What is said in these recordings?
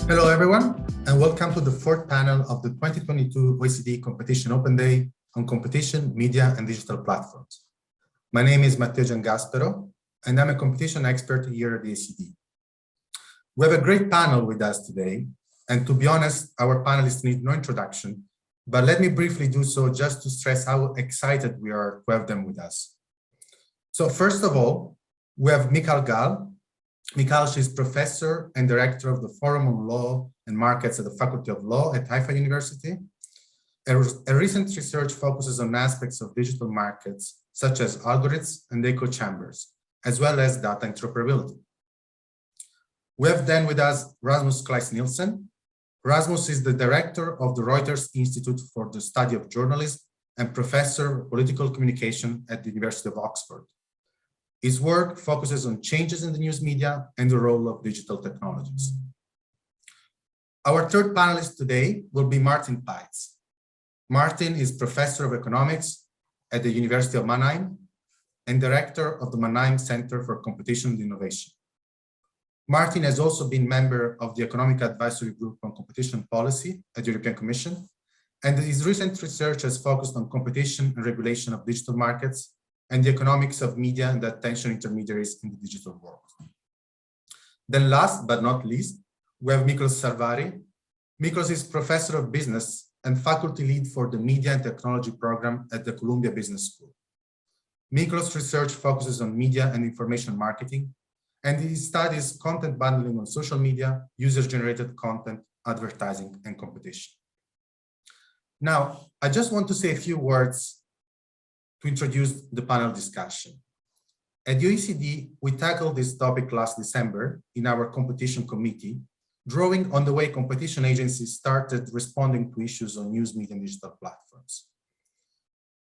Hello, everyone, and welcome to the fourth panel of the 2022 OECD Competition Open Day on Competition, Media, and Digital Platforms. My name is Matteo Giangaspero, and I'm a competition expert here at the OECD. We have a great panel with us today, and to be honest, our panelists need no introduction, but let me briefly do so just to stress how excited we are to have them with us. So first of all, we have Michal Gal. Michal, she's professor and director of the Forum on Law and Markets at the Faculty of Law at Haifa University. A recent research focuses on aspects of digital markets, such as algorithms and echo chambers, as well as data interoperability. We have then with us Rasmus Kleis Nielsen. Rasmus is the director of the Reuters Institute for the Study of Journalism and professor of political communication at the University of Oxford. His work focuses on changes in the news media and the role of digital technologies. Our third panelist today will be Martin Peitz. Martin is professor of economics at the University of Mannheim and director of the Mannheim Center for Competition and Innovation. Martin has also been member of the Economic Advisory Group on Competition Policy at the European Commission, and his recent research has focused on competition and regulation of digital markets and the economics of media and attention intermediaries in the digital world. Then last but not least, we have Miklos Savary. Miklos is professor of business and faculty lead for the Media and Technology program at the Columbia Business School. Miklos' research focuses on media and information marketing, and he studies content bundling on social media, user-generated content, advertising, and competition. Now, I just want to say a few words to introduce the panel discussion. At the OECD, we tackled this topic last December in our competition committee, drawing on the way competition agencies started responding to issues on news media and digital platforms.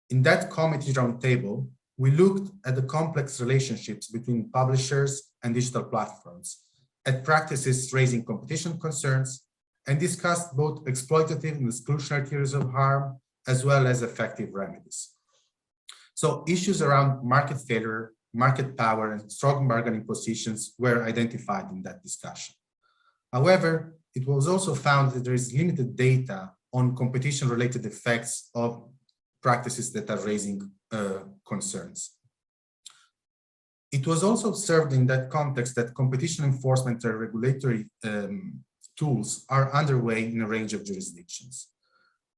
In that committee roundtable, we looked at the complex relationships between publishers and digital platforms, at practices raising competition concerns, and discussed both exploitative and exclusionary theories of harm, as well as effective remedies. So issues around market failure, market power, and strong bargaining positions were identified in that discussion. However, it was also found that there is limited data on competition-related effects of practices that are raising concerns. It was also observed in that context that competition enforcement and regulatory tools are underway in a range of jurisdictions.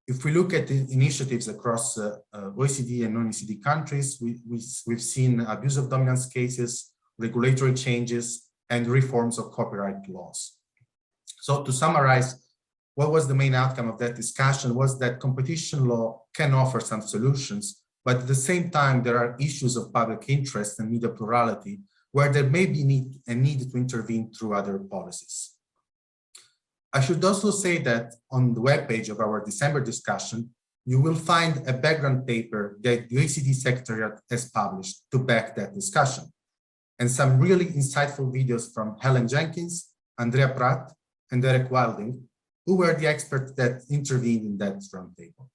If we look at the initiatives across OECD and non-OECD countries, we've seen abuse of dominance cases, regulatory changes, and reforms of copyright laws. So to summarize, what was the main outcome of that discussion was that competition law can offer some solutions, but at the same time, there are issues of public interest and media plurality where there may be a need to intervene through other policies. I should also say that on the webpage of our December discussion, you will find a background paper that the OECD Secretariat has published to back that discussion, and some really insightful videos from Helen Jenkins, Andrea Pratt, and Derek Wilding, who were the experts that intervened in that roundtable.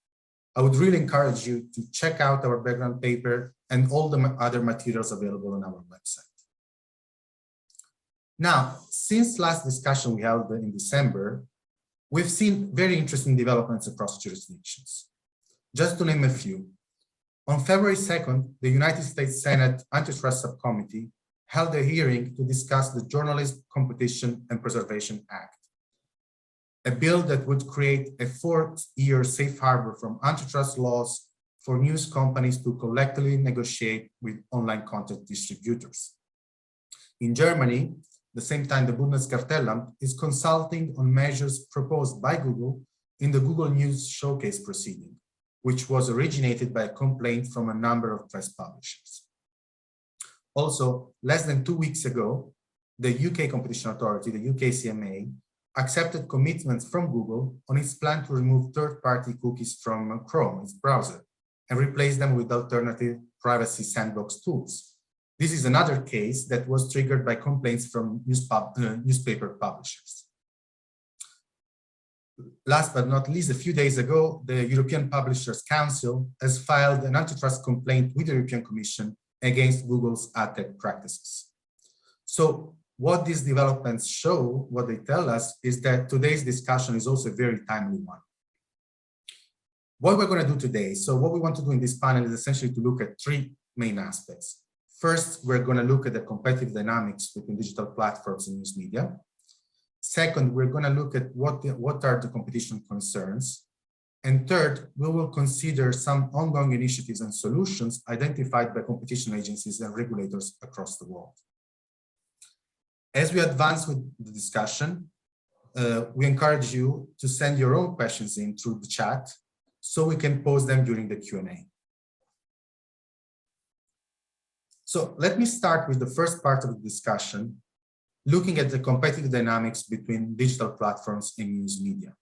I would really encourage you to check out our background paper and all the other materials available on our website. Now, since last discussion we held in December, we've seen very interesting developments across jurisdictions. Just to name a few, on February 2nd, the United States Senate Antitrust Subcommittee held a hearing to discuss the Journalist Competition and Preservation Act, a bill that would create a 4-year safe harbor from antitrust laws for news companies to collectively negotiate with online content distributors. In Germany, at the same time, the Bundeskartellamt is consulting on measures proposed by Google in the Google News Showcase proceeding, which was originated by a complaint from a number of press publishers. Also, less than 2 weeks ago, the UK Competition Authority, the UK CMA, accepted commitments from Google on its plan to remove third-party cookies from Chrome, its browser, and replace them with alternative privacy sandbox tools. This is another case that was triggered by complaints from newspaper publishers. Last but not least, a few days ago, the European Publishers Council has filed an antitrust complaint with the European Commission against Google's ad tech practices. So what these developments show, what they tell us, is that today's discussion is also a very timely one. What we're going to do today, so what we want to do in this panel is essentially to look at three main aspects. First, we're going to look at the competitive dynamics between digital platforms and news media. Second, we're going to look at what are the competition concerns. And third, we will consider some ongoing initiatives and solutions identified by competition agencies and regulators across the world. As we advance with the discussion, we encourage you to send your own questions in through the chat so we can pose them during the Q&A. So let me start with the first part of the discussion, looking at the competitive dynamics between digital platforms and news media.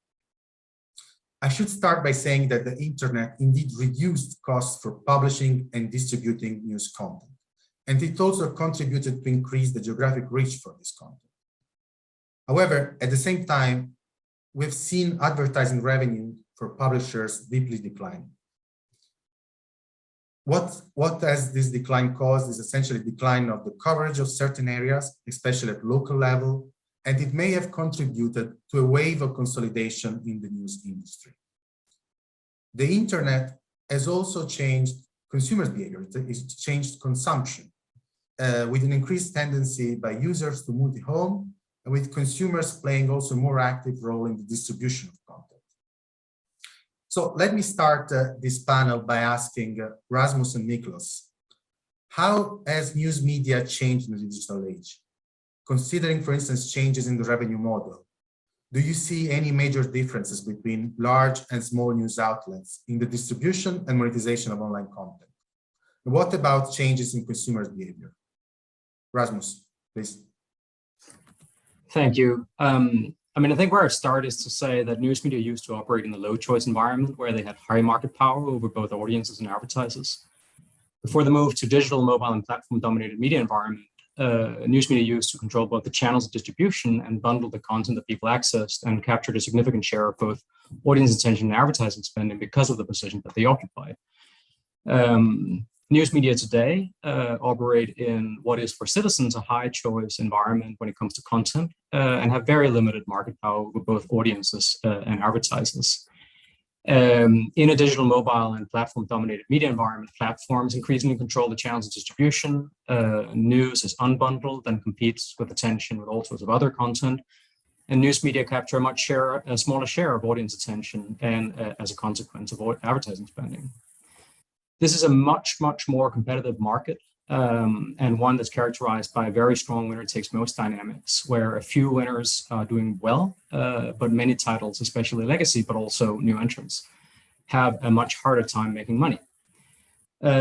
I should start by saying that the internet indeed reduced costs for publishing and distributing news content, and it also contributed to increase the geographic reach for this content. However, at the same time, we've seen advertising revenue for publishers deeply declining. What has this decline caused is essentially decline of the coverage of certain areas, especially at local level, and it may have contributed to a wave of consolidation in the news industry. The internet has also changed consumers' behavior. It's changed consumption with an increased tendency by users to multi-home, and with consumers playing also a more active role in the distribution of content. So let me start this panel by asking Rasmus and Miklos, how has news media changed in the digital age? Considering, for instance, changes in the revenue model, do you see any major differences between large and small news outlets in the distribution and monetization of online content? What about changes in consumers' behavior? Rasmus, please. Thank you. I think where I start is to say that news media used to operate in a low choice environment where they had high market power over both audiences and advertisers. Before the move to digital, mobile, and platform-dominated media environment, news media used to control both the channels of distribution and bundle the content that people accessed and captured a significant share of both audience attention and advertising spending because of the position that they occupied. News media today operate in what is for citizens a high choice environment when it comes to content and have very limited market power with both audiences and advertisers. In a digital, mobile, and platform-dominated media environment, platforms increasingly control the channels of distribution. News is unbundled and competes with attention with all sorts of other content. And news media capture a smaller share of audience attention and as a consequence of advertising spending. This is a much, much more competitive market and one that's characterized by a very strong winner-takes-most dynamics, where a few winners are doing well, but many titles, especially legacy, but also new entrants, have a much harder time making money.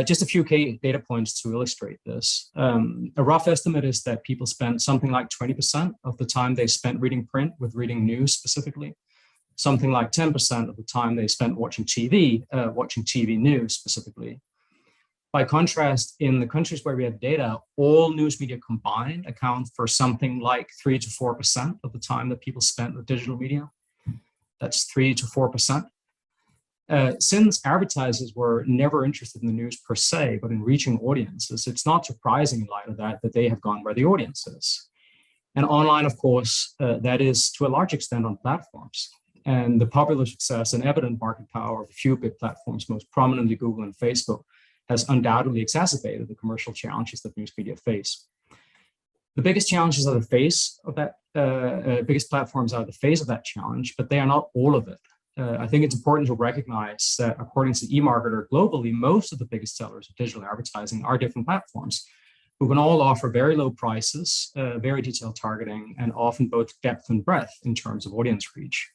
Just a few key data points to illustrate this. A rough estimate is that people spend something like 20% of the time they spent reading print with reading news specifically. Something like 10% of the time they spent watching TV news specifically. By contrast, in the countries where we have data, all news media combined account for something like 3 to 4% of the time that people spent with digital media. That's 3 to 4%. Since advertisers were never interested in the news per se, but in reaching audiences, it's not surprising in light of that they have gone where the audience is. And online, of course, that is to a large extent on platforms. And the popular success and evident market power of a few big platforms, most prominently Google and Facebook, has undoubtedly exacerbated the commercial challenges that news media face. The biggest challenges are the face of that, biggest platforms are the face of that challenge, but they are not all of it. I think it's important to recognize that according to eMarketer globally, most of the biggest sellers of digital advertising are different platforms who can all offer very low prices, very detailed targeting, and often both depth and breadth in terms of audience reach.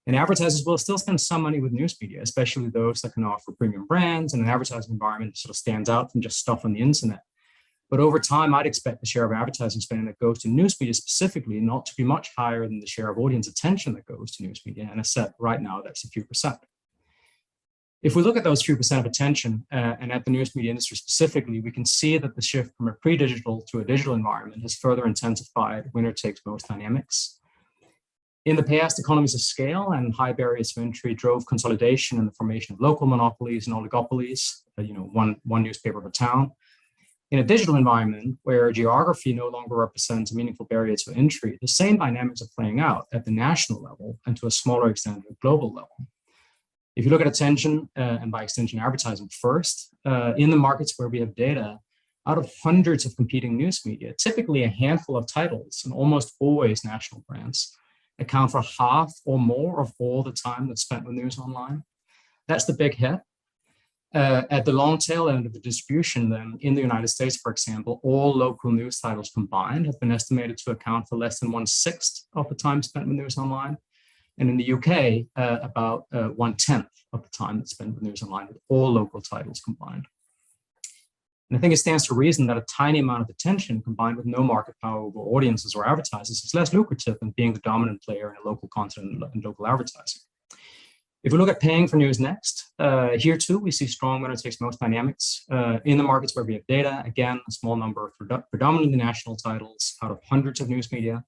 And advertisers will still spend some money with news media, especially those that can offer premium brands and an advertising environment that sort of stands out from just stuff on the internet. But over time, I'd expect the share of advertising spending that goes to news media specifically not to be much higher than the share of audience attention that goes to news media. And as said, right now, that's a few percent. If we look at those few percent of attention and at the news media industry specifically, we can see that the shift from a pre-digital to a digital environment has further intensified winner-takes-most dynamics. In the past, economies of scale and high barriers to entry drove consolidation and the formation of local monopolies and oligopolies, one newspaper per town. In a digital environment where geography no longer represents a meaningful barrier to entry, the same dynamics are playing out at the national level and to a smaller extent at the global level. If you look at attention and by extension advertising first, in the markets where we have data, out of hundreds of competing news media, typically a handful of titles and almost always national brands account for half or more of all the time that's spent with news online. That's the big hit. At the long tail end of the distribution, then, in the United States, for example, all local news titles combined have been estimated to account for less than 1/6 of the time spent with news online. And in the UK, about 1/10 of the time that's spent with news online, with all local titles combined. And I think it stands to reason that a tiny amount of attention combined with no market power over audiences or advertisers is less lucrative than being the dominant player in a local content and local advertising. If we look at paying for news next, here too, we see strong winner takes most dynamics. In the markets where we have data, again, a small number of predominantly national titles out of hundreds of news media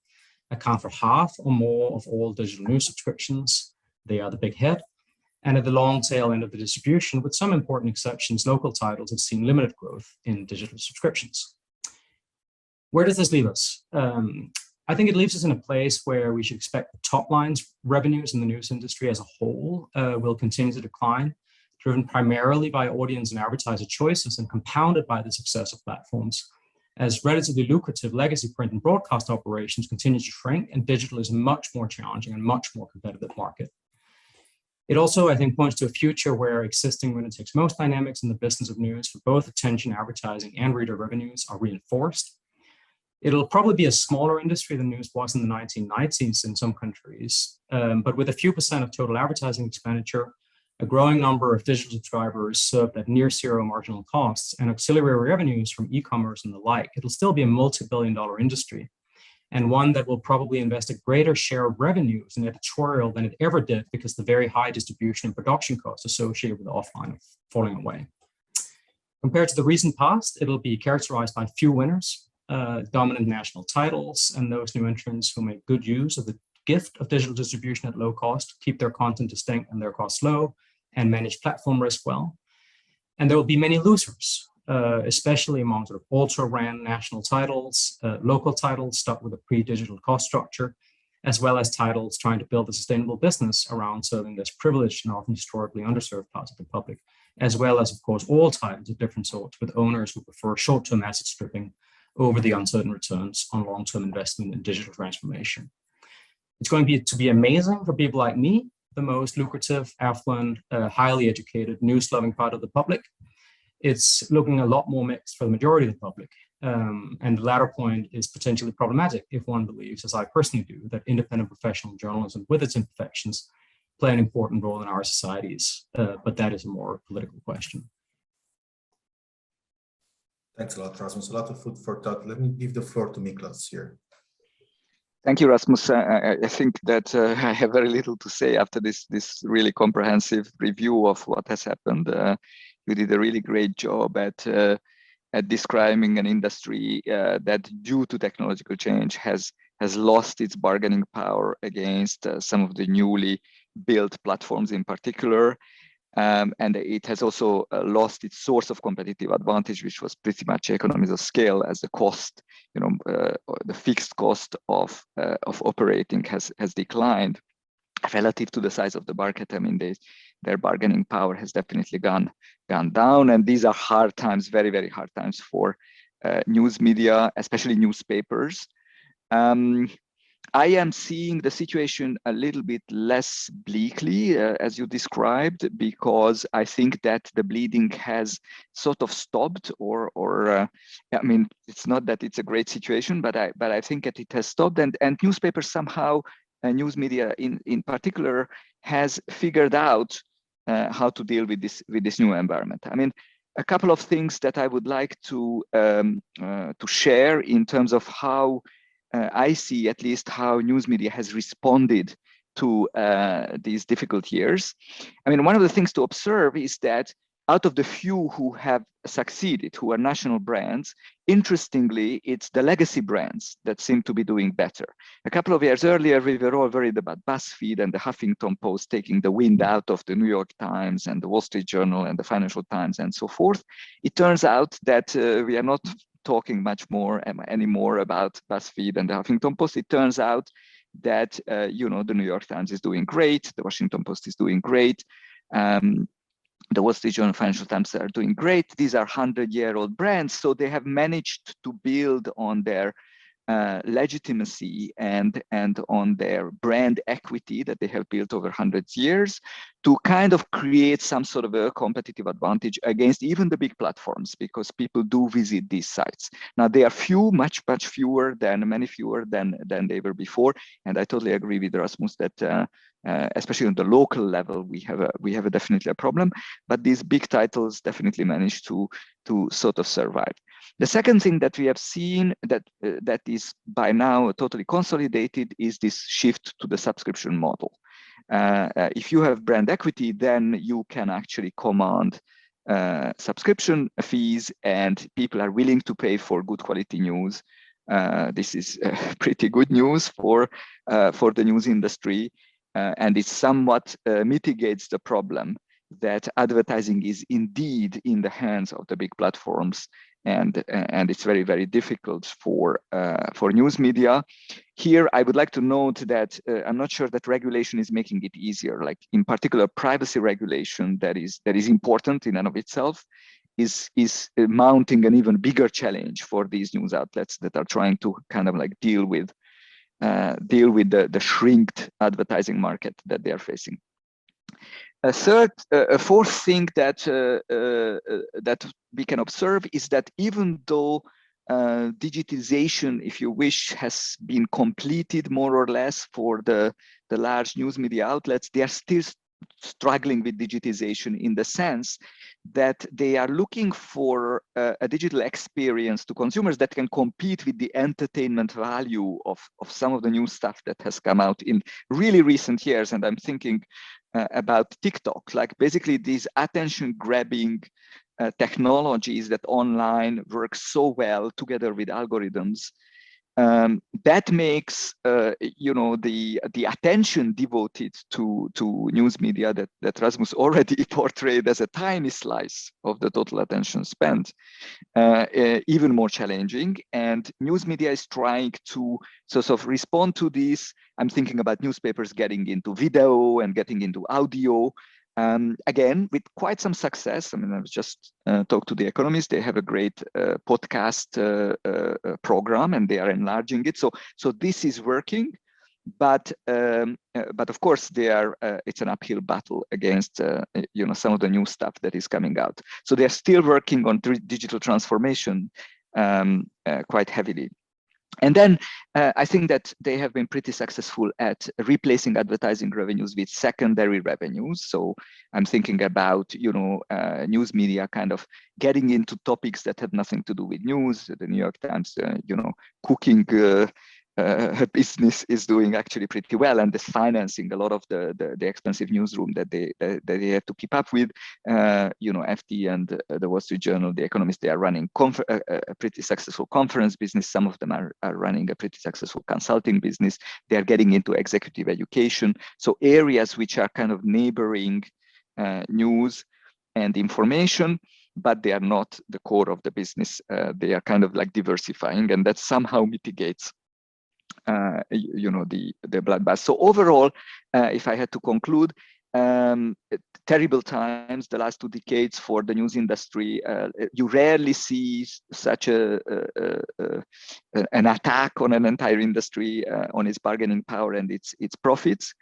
account for half or more of all digital news subscriptions. They are the big hit. And at the long tail end of the distribution, with some important exceptions, local titles have seen limited growth in digital subscriptions. Where does this leave us? I think it leaves us in a place where we should expect the top line's revenues in the news industry as a whole will continue to decline, driven primarily by audience and advertiser choices and compounded by the success of platforms, as relatively lucrative legacy print and broadcast operations continue to shrink and digital is a much more challenging and much more competitive market. It also, I think, points to a future where existing winner takes most dynamics in the business of news for both attention, advertising, and reader revenues are reinforced. It'll probably be a smaller industry than news was in the 1990s in some countries, but with a few percent of total advertising expenditure, a growing number of digital subscribers served at near zero marginal costs, and auxiliary revenues from e-commerce and the like, it'll still be a multi-billion-dollar industry, and one that will probably invest a greater share of revenues in editorial than it ever did because the very high distribution and production costs associated with offline are falling away. Compared to the recent past, it'll be characterized by few winners, dominant national titles, and those new entrants who make good use of the gift of digital distribution at low cost, keep their content distinct and their costs low, and manage platform risk well. And there will be many losers, especially among sort of ultra-ran national titles, local titles stuck with a pre-digital cost structure, as well as titles trying to build a sustainable business around serving this privileged and often historically underserved parts of the public, as well as, of course, all titles of different sorts with owners who prefer short-term asset stripping over the uncertain returns on long-term investment in digital transformation. It's going to be amazing for people like me, the most lucrative, affluent, highly educated, news-loving part of the public. It's looking a lot more mixed for the majority of the public. And the latter point is potentially problematic if one believes, as I personally do, that independent professional journalism with its imperfections play an important role in our societies. But that is a more political question. Thanks a lot, Rasmus. A lot of food for thought. Let me give the floor to Miklos here. Thank you, Rasmus. I think that I have very little to say after this really comprehensive review of what has happened. You did a really great job at describing an industry that, due to technological change, has lost its bargaining power against some of the newly built platforms in particular. And it has also lost its source of competitive advantage, which was pretty much economies of scale, as the cost, the fixed cost of operating has declined relative to the size of the market. I mean, their bargaining power has definitely gone down, and these are hard times, very, very hard times for news media, especially newspapers. I am seeing the situation a little bit less bleakly, as you described, because I think that the bleeding has sort of stopped, or I mean, it's not that it's a great situation, but I think that it has stopped, and newspapers somehow, news media in particular, has figured out how to deal with this new environment. I mean, a couple of things that I would like to share in terms of how I see at least how news media has responded to these difficult years. I mean, one of the things to observe is that out of the few who have succeeded, who are national brands, interestingly, it's the legacy brands that seem to be doing better. A couple of years earlier, we were all worried about BuzzFeed and the Huffington Post taking the wind out of the New York Times and the Wall Street Journal and the Financial Times and so forth. It turns out that we are not talking much more anymore about BuzzFeed and the Huffington Post. It turns out that you know, the New York Times is doing great, the Washington Post is doing great, the Wall Street Journal, Financial Times are doing great. These are 100-year-old brands, so they have managed to build on their legitimacy and on their brand equity that they have built over hundreds of years to kind of create some sort of a competitive advantage against even the big platforms, because people do visit these sites. Now, they are few, much fewer than, many fewer than they were before. And I totally agree with Rasmus that especially on the local level, we have definitely a problem, but these big titles definitely manage to sort of survive. The second thing that we have seen that is by now totally consolidated is this shift to the subscription model. If you have brand equity, then you can actually command subscription fees, and people are willing to pay for good quality news. This is pretty good news for the news industry, and it somewhat mitigates the problem that advertising is indeed in the hands of the big platforms, and it's very difficult for news media. Here, I would like to note that I'm not sure that regulation is making it easier. Like in particular, privacy regulation that is important in and of itself is mounting an even bigger challenge for these news outlets that are trying to kind of like deal with the shrinked advertising market that they are facing. A fourth thing that we can observe is that even though digitization, if you wish, has been completed more or less for the large news media outlets, they are still struggling with digitization in the sense that they are looking for a digital experience to consumers that can compete with the entertainment value of some of the new stuff that has come out in really recent years. And I'm thinking about TikTok, like basically these attention-grabbing technologies that online work so well together with algorithms. That makes you know, the attention devoted to news media that Rasmus already portrayed as a tiny slice of the total attention spent even more challenging. And news media is trying to sort of respond to this. I'm thinking about newspapers getting into video and getting into audio. Again, with quite some success. I mean, I was just talked to The Economist. They have a great podcast program, and they are enlarging it. So this is working, but of course, it's an uphill battle against you know, some of the new stuff that is coming out. So they are still working on digital transformation quite heavily. And then I think that they have been pretty successful at replacing advertising revenues with secondary revenues. So I'm thinking about, you know, news media kind of getting into topics that have nothing to do with news. The New York Times, you know, cooking business is doing actually pretty well, and is financing a lot of the expensive newsroom that they have to keep up with. You know, FT and the Wall Street Journal, The Economist, they are running a pretty successful conference business. Some of them are running a pretty successful consulting business. They are getting into executive education. So areas which are kind of neighboring news and information, but they are not the core of the business. They are kind of like diversifying, and that somehow mitigates you know, the bloodbath. So overall, if I had to conclude, terrible times, the last 2 decades for the news industry. You rarely see such an attack on an entire industry, on its bargaining power and its profits.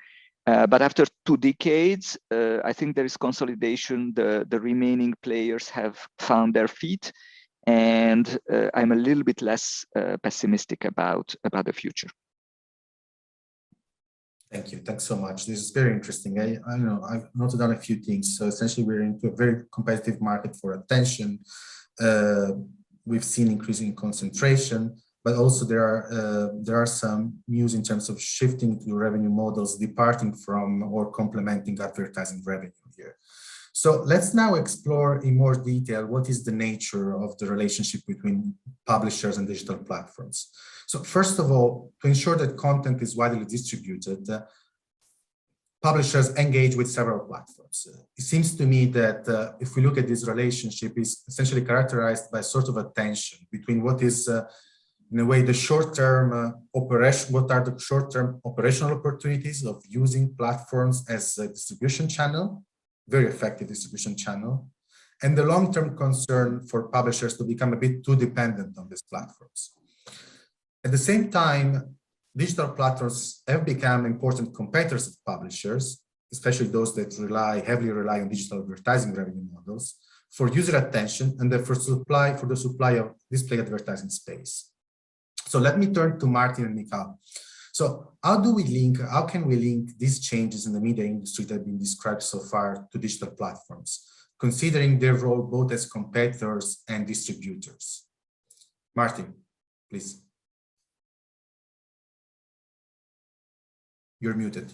But after 2 decades, I think there is consolidation. The remaining players have found their feet, and I'm a little bit less pessimistic about the future. Thank you. Thanks so much. This is very interesting. I know I've noted down a few things. So essentially, we're into a very competitive market for attention. We've seen increasing concentration, but also there are some news in terms of shifting to revenue models, departing from or complementing advertising revenue here. So let's now explore in more detail what is the nature of the relationship between publishers and digital platforms. So first of all, to ensure that content is widely distributed, publishers engage with several platforms. It seems to me that if we look at this relationship, it's essentially characterized by sort of a tension between what is, in a way, the short-term what are the short-term operational opportunities of using platforms as a distribution channel, very effective distribution channel, and the long-term concern for publishers to become a bit too dependent on these platforms. At the same time, digital platforms have become important competitors of publishers, especially those that heavily rely on digital advertising revenue models, for user attention and for the supply of display advertising space. So let me turn to Martin and Michal. So how can we link these changes in the media industry that have been described so far to digital platforms, considering their role both as competitors and distributors? Martin, please. You're muted.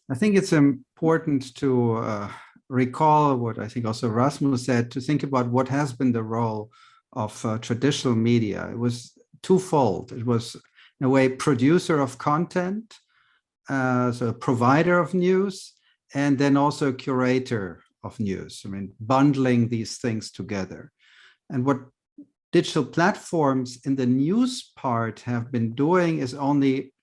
I think it's important to recall what I think also Rasmus said, to think about what has been the role of traditional media. It was twofold. It was, in a way, producer of content, so a provider of news, and then also curator of news. I mean, bundling these things together. And what digital platforms in the news part have been doing is only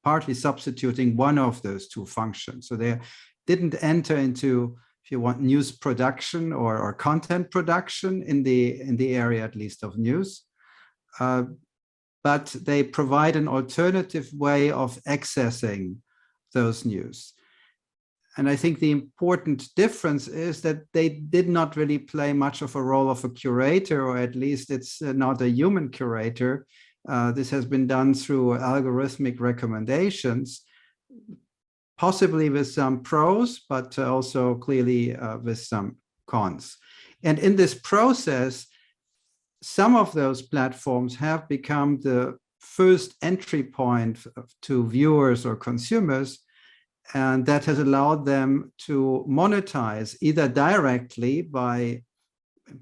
partly substituting one of those two functions. So they didn't enter into, if you want, news production or content production in the area, at least, of news, but they provide an alternative way of accessing those news. And I think the important difference is that they did not really play much of a role of a curator, or at least it's not a human curator. This has been done through algorithmic recommendations, possibly with some pros, but also clearly with some cons. And in this process, some of those platforms have become the first entry point to viewers or consumers, and that has allowed them to monetize either directly by,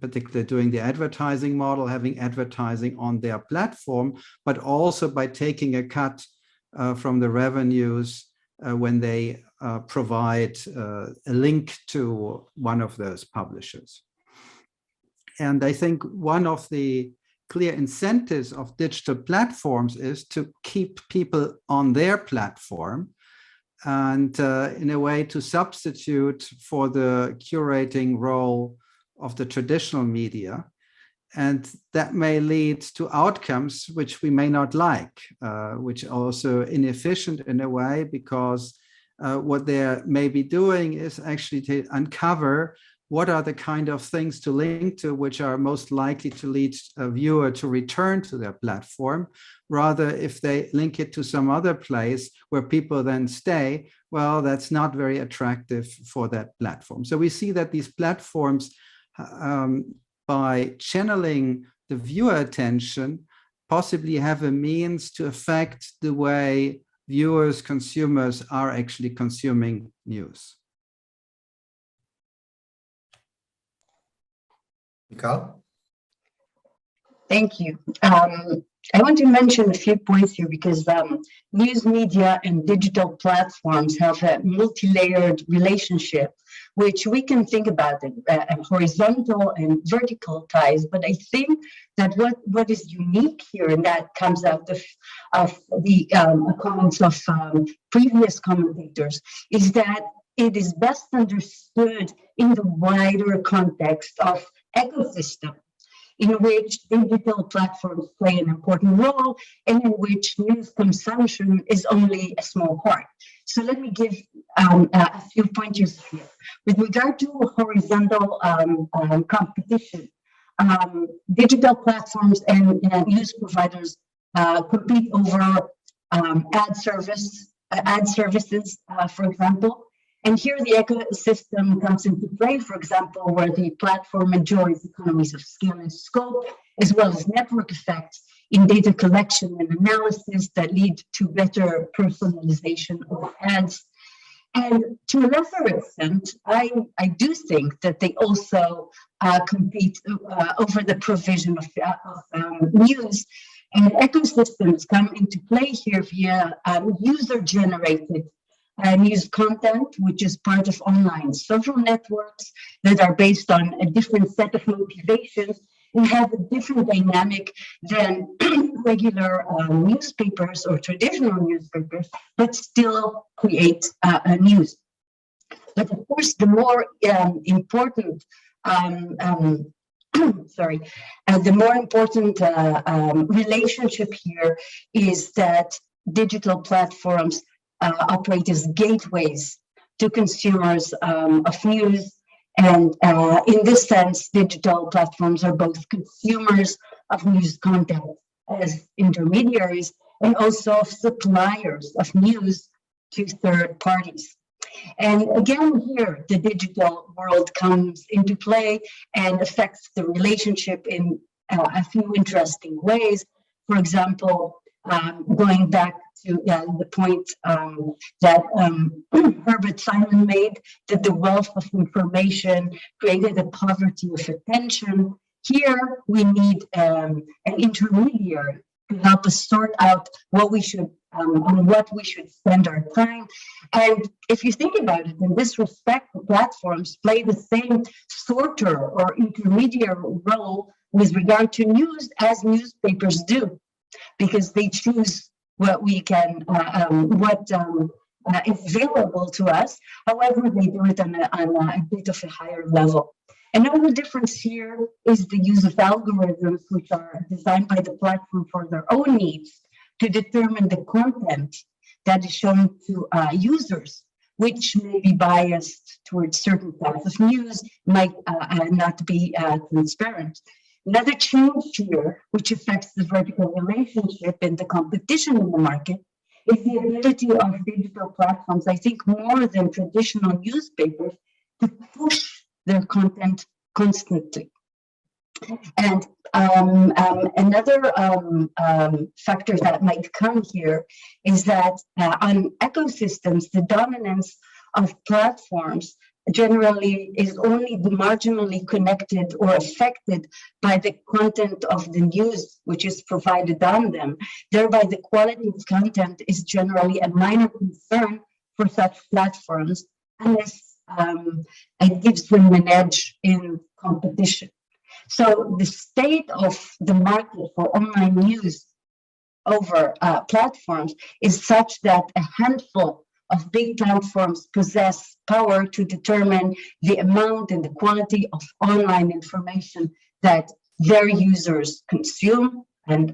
particularly doing the advertising model, having advertising on their platform, but also by taking a cut from the revenues when they provide a link to one of those publishers. And I think one of the clear incentives of digital platforms is to keep people on their platform, and in a way to substitute for the curating role of the traditional media. And that may lead to outcomes which we may not like, which are also inefficient in a way, because what they may be doing is actually to uncover what are the kind of things to link to which are most likely to lead a viewer to return to their platform. Rather, if they link it to some other place where people then stay, well, that's not very attractive for that platform. So we see that these platforms, by channeling the viewer attention, possibly have a means to affect the way viewers, consumers are actually consuming news. Michal? Thank you. I want to mention a few points here because news media and digital platforms have a multi-layered relationship, which we can think about in horizontal and vertical ties. But I think that what is unique here, and that comes out of the comments of previous commentators, is that it is best understood in the wider context of ecosystem, in which digital platforms play an important role and in which news consumption is only a small part. So let me give a few pointers here. With regard to horizontal competition, digital platforms and news providers compete over ad services, for example. And here the ecosystem comes into play, for example, where the platform enjoys economies of scale and scope, as well as network effects in data collection and analysis that lead to better personalization of ads. And to a lesser extent, I do think that they also compete over the provision of news, and ecosystems come into play here via user-generated news content, which is part of online social networks that are based on a different set of motivations and have a different dynamic than regular newspapers or traditional newspapers, but still create news. But of course, the more important the more important relationship here is that digital platforms operate as gateways to consumers of news. And in this sense, digital platforms are both consumers of news content as intermediaries and also of suppliers of news to third parties. And again, here, the digital world comes into play and affects the relationship in a few interesting ways. For example, going back to the point that Herbert Simon made, that the wealth of information created a poverty of attention. Here, we need an intermediary to help us sort out what we should on what we should spend our time. And if you think about it, in this respect, the platforms play the same sorter or intermediary role with regard to news as newspapers do, because they choose what we can, is available to us. However, they do it on a bit of a higher level. Another difference here is the use of algorithms, which are designed by the platform for their own needs to determine the content that is shown to users, which may be biased towards certain types of news, might not be transparent. Another change here, which affects the vertical relationship and the competition in the market, is the ability of digital platforms, I think more than traditional newspapers, to push their content constantly. And another factor that might come here is that on ecosystems, the dominance of platforms generally is only marginally connected or affected by the content of the news which is provided on them. Thereby, the quality of content is generally a minor concern for such platforms unless it gives them an edge in competition. So the state of the market for online news over platforms is such that a handful of big platforms possess power to determine the amount and the quality of online information that their users consume, and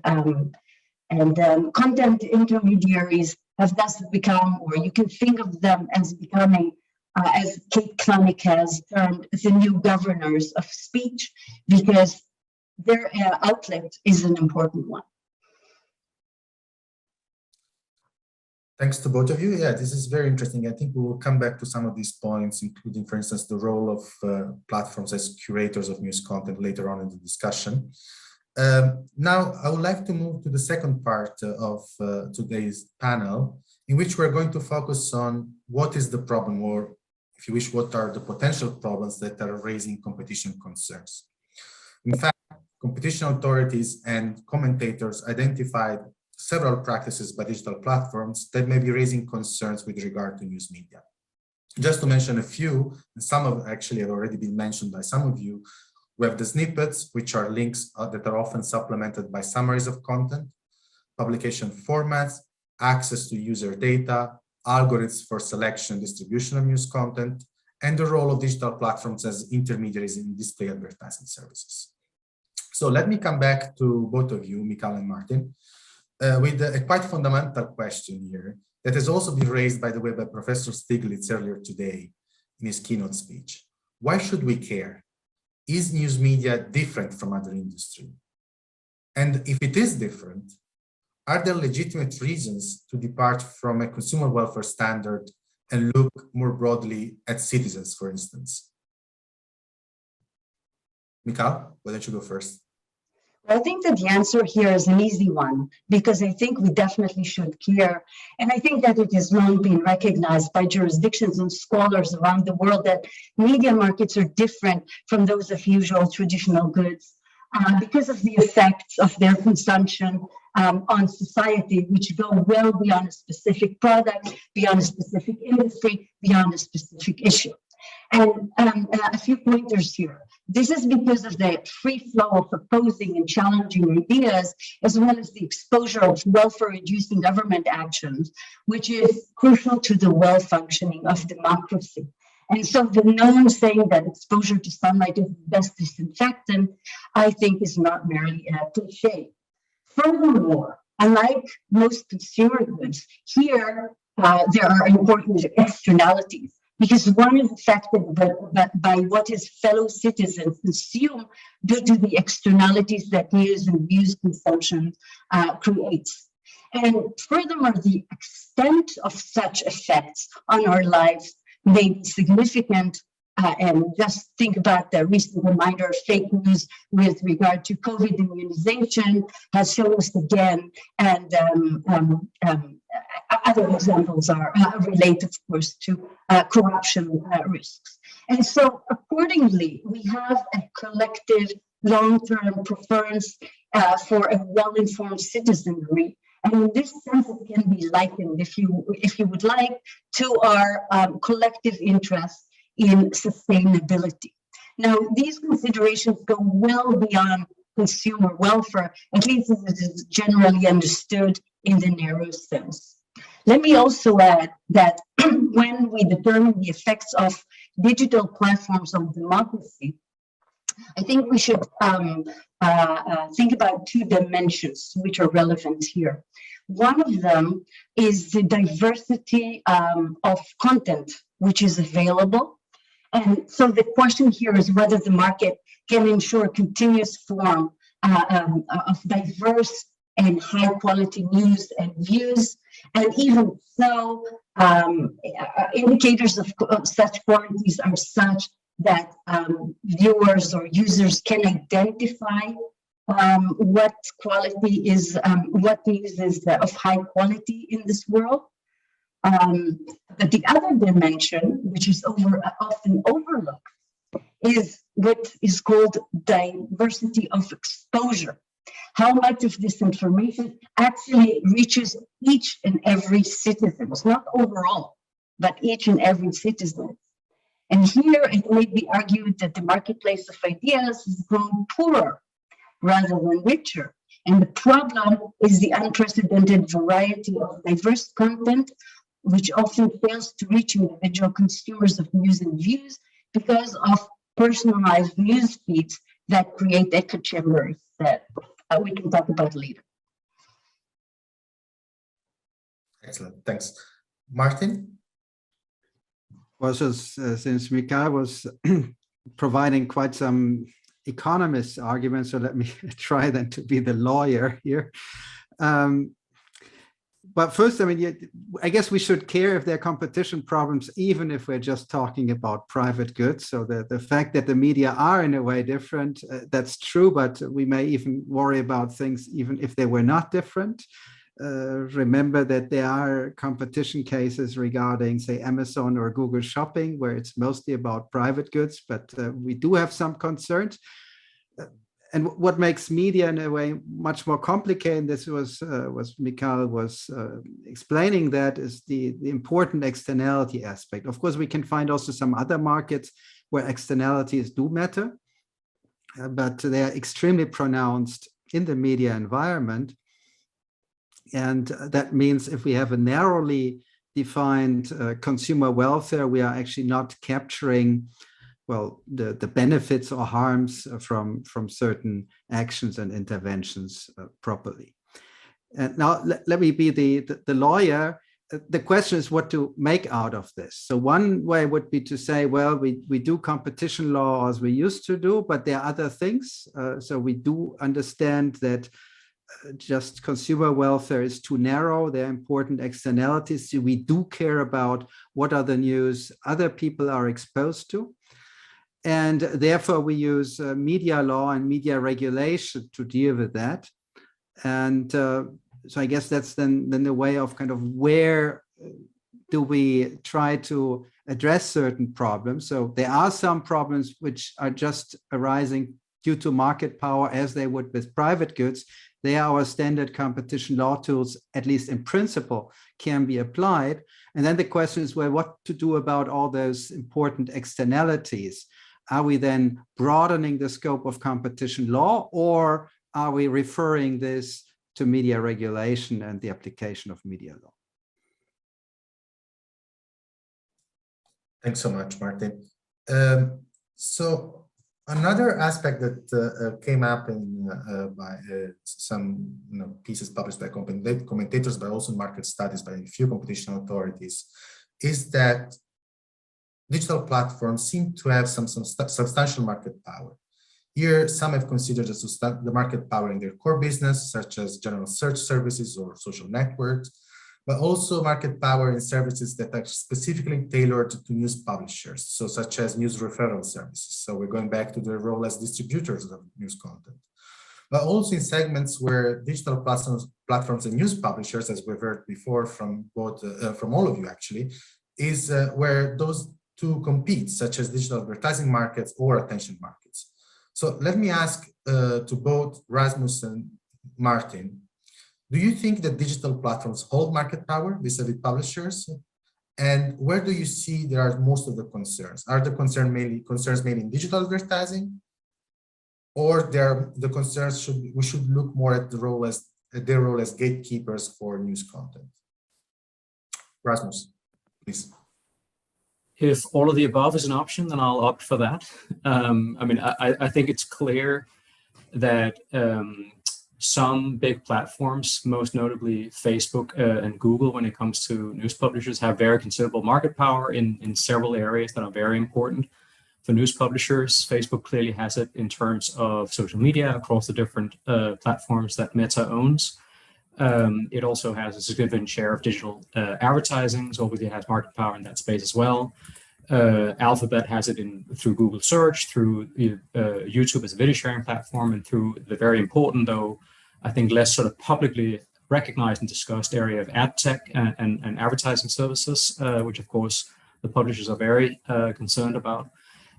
content intermediaries have thus become, or you can think of them as becoming, as Kate Klonick has termed, the new governors of speech, because their outlet is an important one. Thanks to both of you. Yeah, this is very interesting. I think we will come back to some of these points, including, for instance, the role of platforms as curators of news content later on in the discussion. Now, I would like to move to the second part of today's panel, in which we're going to focus on what is the problem, or if you wish, what are the potential problems that are raising competition concerns. In fact, competition authorities and commentators identified several practices by digital platforms that may be raising concerns with regard to news media. Just to mention a few, and some of actually have already been mentioned by some of you, we have the snippets, which are links that are often supplemented by summaries of content, publication formats, access to user data, algorithms for selection and distribution of news content, and the role of digital platforms as intermediaries in display advertising services. So let me come back to both of you, Michal and Martin, with a quite fundamental question here that has also been raised, by the way, by Professor Stiglitz earlier today in his keynote speech. Why should we care? Is news media different from other industry? And if it is different, are there legitimate reasons to depart from a consumer welfare standard and look more broadly at citizens, for instance? Michal, why don't you go first? I think that the answer here is an easy one, because I think we definitely should care. And I think that it has long been recognized by jurisdictions and scholars around the world that media markets are different from those of usual traditional goods because of the effects of their consumption on society, which go well beyond a specific product, beyond a specific industry, beyond a specific issue. And a few pointers here. This is because of the free flow of opposing and challenging ideas, as well as the exposure of welfare-reducing government actions, which is crucial to the well-functioning of democracy. And so the known saying that exposure to sunlight is the best disinfectant, I think, is not merely a cliche. Furthermore, unlike most consumer goods, here there are important externalities, because one is affected by what his fellow citizens consume due to the externalities that news and views consumption creates. And furthermore, the extent of such effects on our lives may be significant. And just think about the recent reminder of fake news with regard to COVID immunization has shown us again, and other examples are related, of course, to corruption risks. And so accordingly, we have a collective long-term preference for a well-informed citizenry. And in this sense, it can be likened, if you would like, to our collective interest in sustainability. Now, these considerations go well beyond consumer welfare, at least as it is generally understood in the narrow sense. Let me also add that when we determine the effects of digital platforms on democracy, I think we should think about two dimensions which are relevant here. One of them is the diversity of content which is available. And so the question here is whether the market can ensure continuous form of diverse and high quality news and views. And even so, indicators of such qualities are such that viewers or users can identify what quality is, what news is of high quality in this world. But the other dimension, which is often overlooked, is what is called diversity of exposure. How much of this information actually reaches each and every citizen? It's not overall, but each and every citizen. And here it may be argued that the marketplace of ideas has grown poorer rather than richer. And the problem is the unprecedented variety of diverse content, which often fails to reach individual consumers of news and views because of personalized news feeds that create echo chambers that we can talk about later. Excellent, thanks. Martin? Well, since Michal was providing quite some economist arguments, so let me try then to be the lawyer here. But first, I mean, I guess we should care if there are competition problems, even if we're just talking about private goods. So the fact that the media are in a way different, that's true, but we may even worry about things even if they were not different. Remember that there are competition cases regarding, say, Amazon or Google Shopping, where it's mostly about private goods, but we do have some concerns. And what makes media in a way much more complicated, this was Michal was explaining, that is the important externality aspect. Of course, we can find also some other markets where externalities do matter, but they are extremely pronounced in the media environment. And that means if we have a narrowly defined consumer welfare, we are actually not capturing, well, the benefits or harms from certain actions and interventions properly. And now let me be the lawyer. The question is what to make out of this. So one way would be to say, well, we do competition law as we used to do, but there are other things. So we do understand that just consumer welfare is too narrow. There are important externalities. So we do care about what are the news other people are exposed to. And therefore, we use media law and media regulation to deal with that. And so I guess that's then the way of kind of where do we try to address certain problems. So there are some problems which are just arising due to market power as they would with private goods. They are our standard competition law tools, at least in principle, can be applied. And then the question is, well, what to do about all those important externalities? Are we then broadening the scope of competition law, or are we referring this to media regulation and the application of media law? Thanks so much, Martin. So another aspect that came up in by some pieces published by commentators, but also market studies by a few competition authorities, is that digital platforms seem to have some substantial market power. Here, some have considered the market power in their core business, such as general search services or social networks, but also market power in services that are specifically tailored to news publishers, so such as news referral services. So we're going back to their role as distributors of news content. But also in segments where digital platforms and news publishers, as we've heard before from both from all of you actually, is where those two compete, such as digital advertising markets or attention markets. So let me ask to both Rasmus and Martin, do you think that digital platforms hold market power vis-a-vis publishers? And where do you see there are most of the concerns? Are the concerns mainly in digital advertising, or the concerns we should look more at their role as gatekeepers for news content? Rasmus, please. If all of the above is an option, then I'll opt for that. I mean, I think it's clear that some big platforms, most notably Facebook and Google, when it comes to news publishers, have very considerable market power in several areas that are very important for news publishers. Facebook clearly has it in terms of social media across the different platforms that Meta owns. It also has a significant share of digital advertising, so obviously it has market power in that space as well. Alphabet has it through Google Search, through YouTube as a video sharing platform, and through the very important, though I think less sort of publicly recognized and discussed area of ad tech and advertising services, which of course the publishers are very concerned about.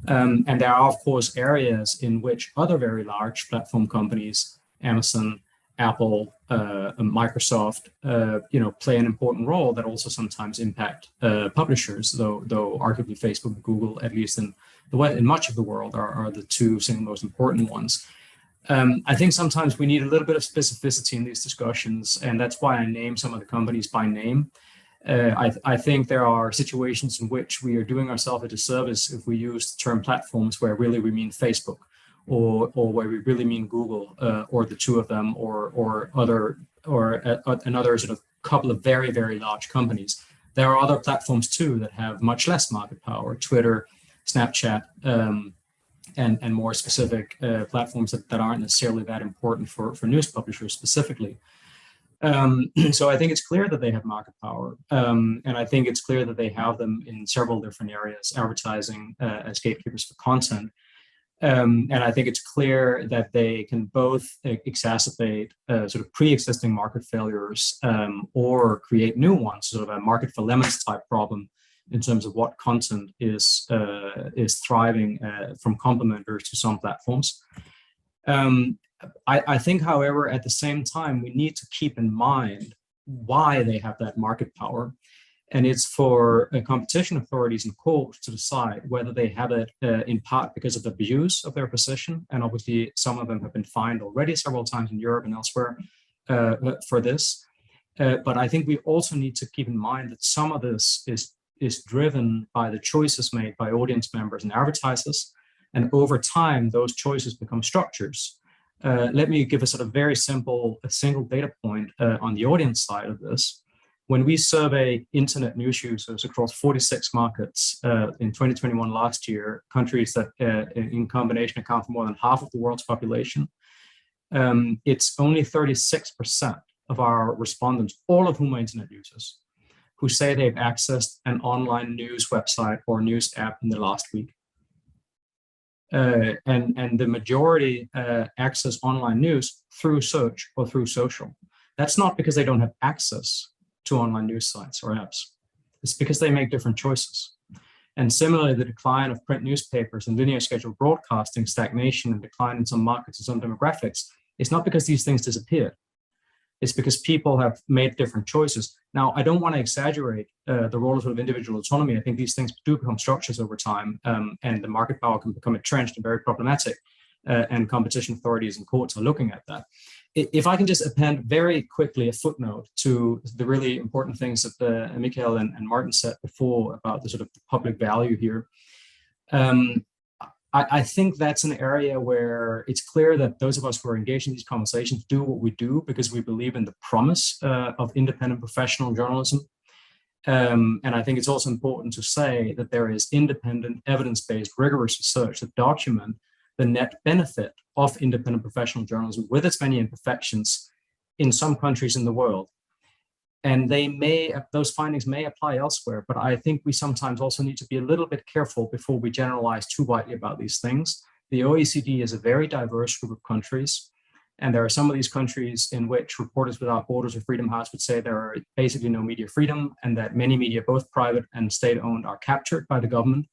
And there are of course areas in which other very large platform companies, Amazon, Apple, Microsoft, play an important role that also sometimes impact publishers, though arguably Facebook and Google, at least in much of the world, are the two single most important ones. I think sometimes we need a little bit of specificity in these discussions, and that's why I name some of the companies by name. I think there are situations in which we are doing ourselves a disservice if we use the term platforms where really we mean Facebook, or where we really mean Google, or the two of them, or another sort of couple of very, very large companies. There are other platforms too that have much less market power: Twitter, Snapchat, and more specific platforms that aren't necessarily that important for news publishers specifically. So I think it's clear that they have market power, and I think it's clear that they have them in several different areas: advertising as gatekeepers for content. And I think it's clear that they can both exacerbate sort of pre-existing market failures or create new ones, sort of a market for lemons type problem in terms of what content is thriving from complementers to some platforms. I think, however, at the same time, we need to keep in mind why they have that market power. And it's for competition authorities and courts to decide whether they have it in part because of abuse of their position. And obviously, some of them have been fined already several times in Europe and elsewhere for this. But I think we also need to keep in mind that some of this is driven by the choices made by audience members and advertisers. And over time, those choices become structures. Let me give a sort of very simple, a single data point on the audience side of this. When we survey internet news users across 46 markets in 2021 last year, countries that in combination account for more than half of the world's population, it's only 36% of our respondents, all of whom are internet users, who say they've accessed an online news website or news app in the last week. and the majority access online news through search or through social. That's not because they don't have access to online news sites or apps. It's because they make different choices. And similarly, the decline of print newspapers and linear scheduled broadcasting, stagnation and decline in some markets and some demographics, it's not because these things disappeared. It's because people have made different choices. Now, I don't want to exaggerate the role of individual autonomy. I think these things do become structures over time, and the market power can become entrenched and very problematic, and competition authorities and courts are looking at that. If I can just append very quickly a footnote to the really important things that Michal and Martin said before about the sort of public value here. I think that's an area where it's clear that those of us who are engaged in these conversations do what we do because we believe in the promise of independent professional journalism. And I think it's also important to say that there is independent, evidence-based, rigorous research that document the net benefit of independent professional journalism with its many imperfections in some countries in the world. And those findings may apply elsewhere, but I think we sometimes also need to be a little bit careful before we generalize too widely about these things. The OECD is a very diverse group of countries, and there are some of these countries in which Reporters Without Borders or Freedom House would say there are basically no media freedom, and that many media, both private and state-owned, are captured by the government.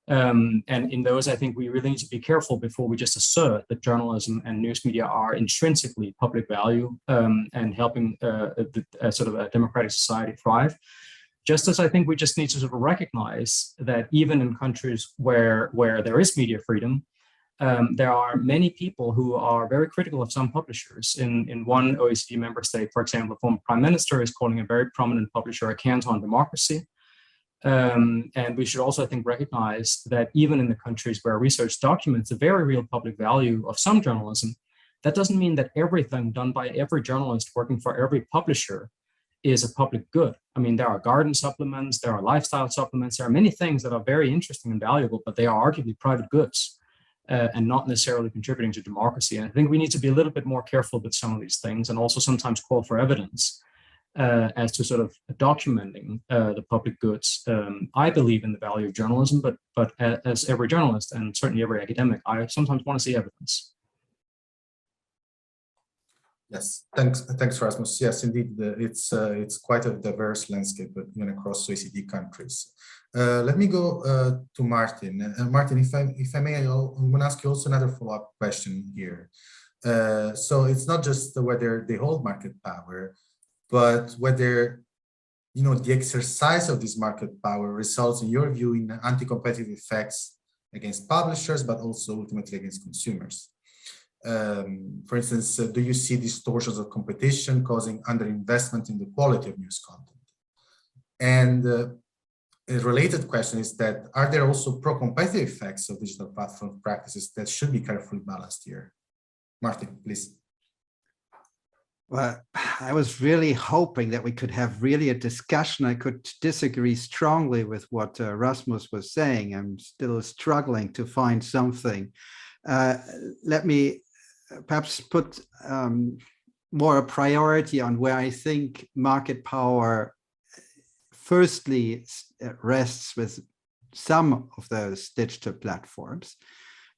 And in those, I think we really need to be careful before we just assert that journalism and news media are intrinsically public value and helping sort of a democratic society thrive. Just as I think we just need to sort of recognize that even in countries where there is media freedom, there are many people who are very critical of some publishers. In one OECD member state, for example, the former prime minister is calling a very prominent publisher a cancer on democracy. And we should also, I think, recognize that even in the countries where research documents the very real public value of some journalism, that doesn't mean that everything done by every journalist working for every publisher is a public good. I mean, there are garden supplements, there are lifestyle supplements, there are many things that are very interesting and valuable, but they are arguably private goods and not necessarily contributing to democracy. And I think we need to be a little bit more careful with some of these things and also sometimes call for evidence as to sort of documenting the public goods. I believe in the value of journalism, but as every journalist and certainly every academic, I sometimes want to see evidence. Yes, thanks, Rasmus. Yes, indeed, it's quite a diverse landscape, but even across OECD countries. Let me go to Martin. Martin, if I may, I'm going to ask you also another follow-up question here. So it's not just whether they hold market power, but whether the exercise of this market power results, in your view, in anti-competitive effects against publishers, but also ultimately against consumers. For instance, do you see distortions of competition causing underinvestment in the quality of news content? And a related question is that, are there also pro-competitive effects of digital platform practices that should be carefully balanced here? Martin, please. Well, I was really hoping that we could have really a discussion. I could disagree strongly with what Rasmus was saying. I'm still struggling to find something. Let me perhaps put more a priority on where I think market power firstly rests with some of those digital platforms,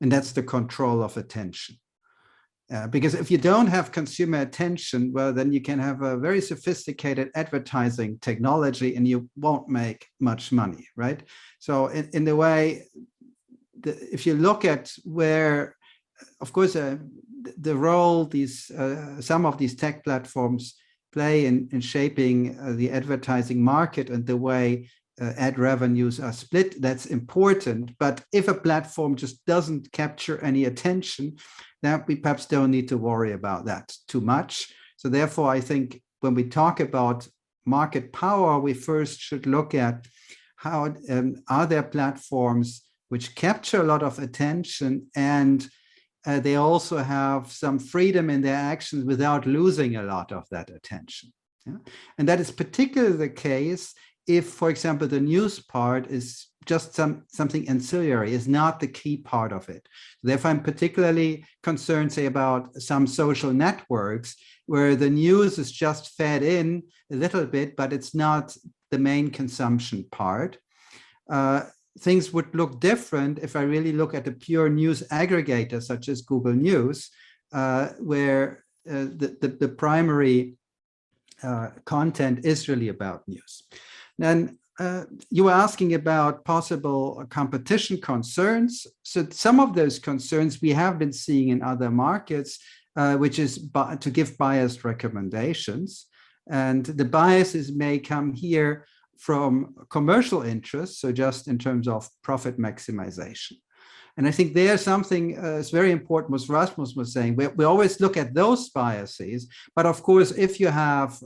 and that's the control of attention. Because if you don't have consumer attention, well, then you can have a very sophisticated advertising technology and you won't make much money, right? So in the way, if you look at where, of course, the role some of these tech platforms play in shaping the advertising market and the way ad revenues are split, that's important. But if a platform just doesn't capture any attention, then we perhaps don't need to worry about that too much. So therefore, I think when we talk about market power, we first should look at how are there platforms which capture a lot of attention and they also have some freedom in their actions without losing a lot of that attention. Yeah? And that is particularly the case if, for example, the news part is just something ancillary, is not the key part of it. Therefore, I'm particularly concerned, say, about some social networks where the news is just fed in a little bit, but it's not the main consumption part. things would look different if I really look at a pure news aggregator such as Google News, where the primary content is really about news. Then you were asking about possible competition concerns. So some of those concerns we have been seeing in other markets, which is to give biased recommendations. And the biases may come here from commercial interests, so just in terms of profit maximization. And I think there's something is very important, what Rasmus was saying. We always look at those biases, but of course, if you have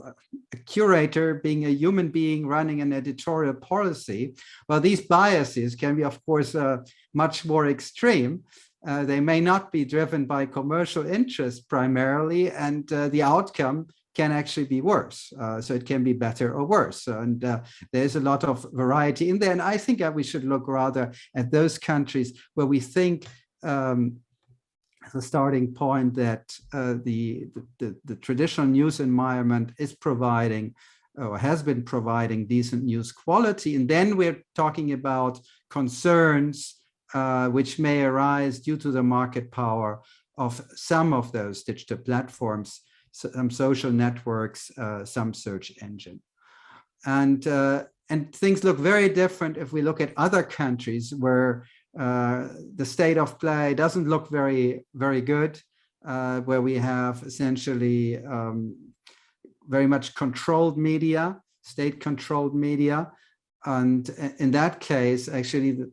a curator being a human being running an editorial policy, well, these biases can be, of course, much more extreme. They may not be driven by commercial interest primarily, and the outcome can actually be worse. So it can be better or worse. And there's a lot of variety in there. And I think that we should look rather at those countries where we think the starting point that the traditional news environment is providing or has been providing decent news quality. And then we're talking about concerns which may arise due to the market power of some of those digital platforms, some social networks, some search engine. And things look very different if we look at other countries where the state of play doesn't look very, very good, where we have essentially very much controlled media, state-controlled media. And in that case, actually,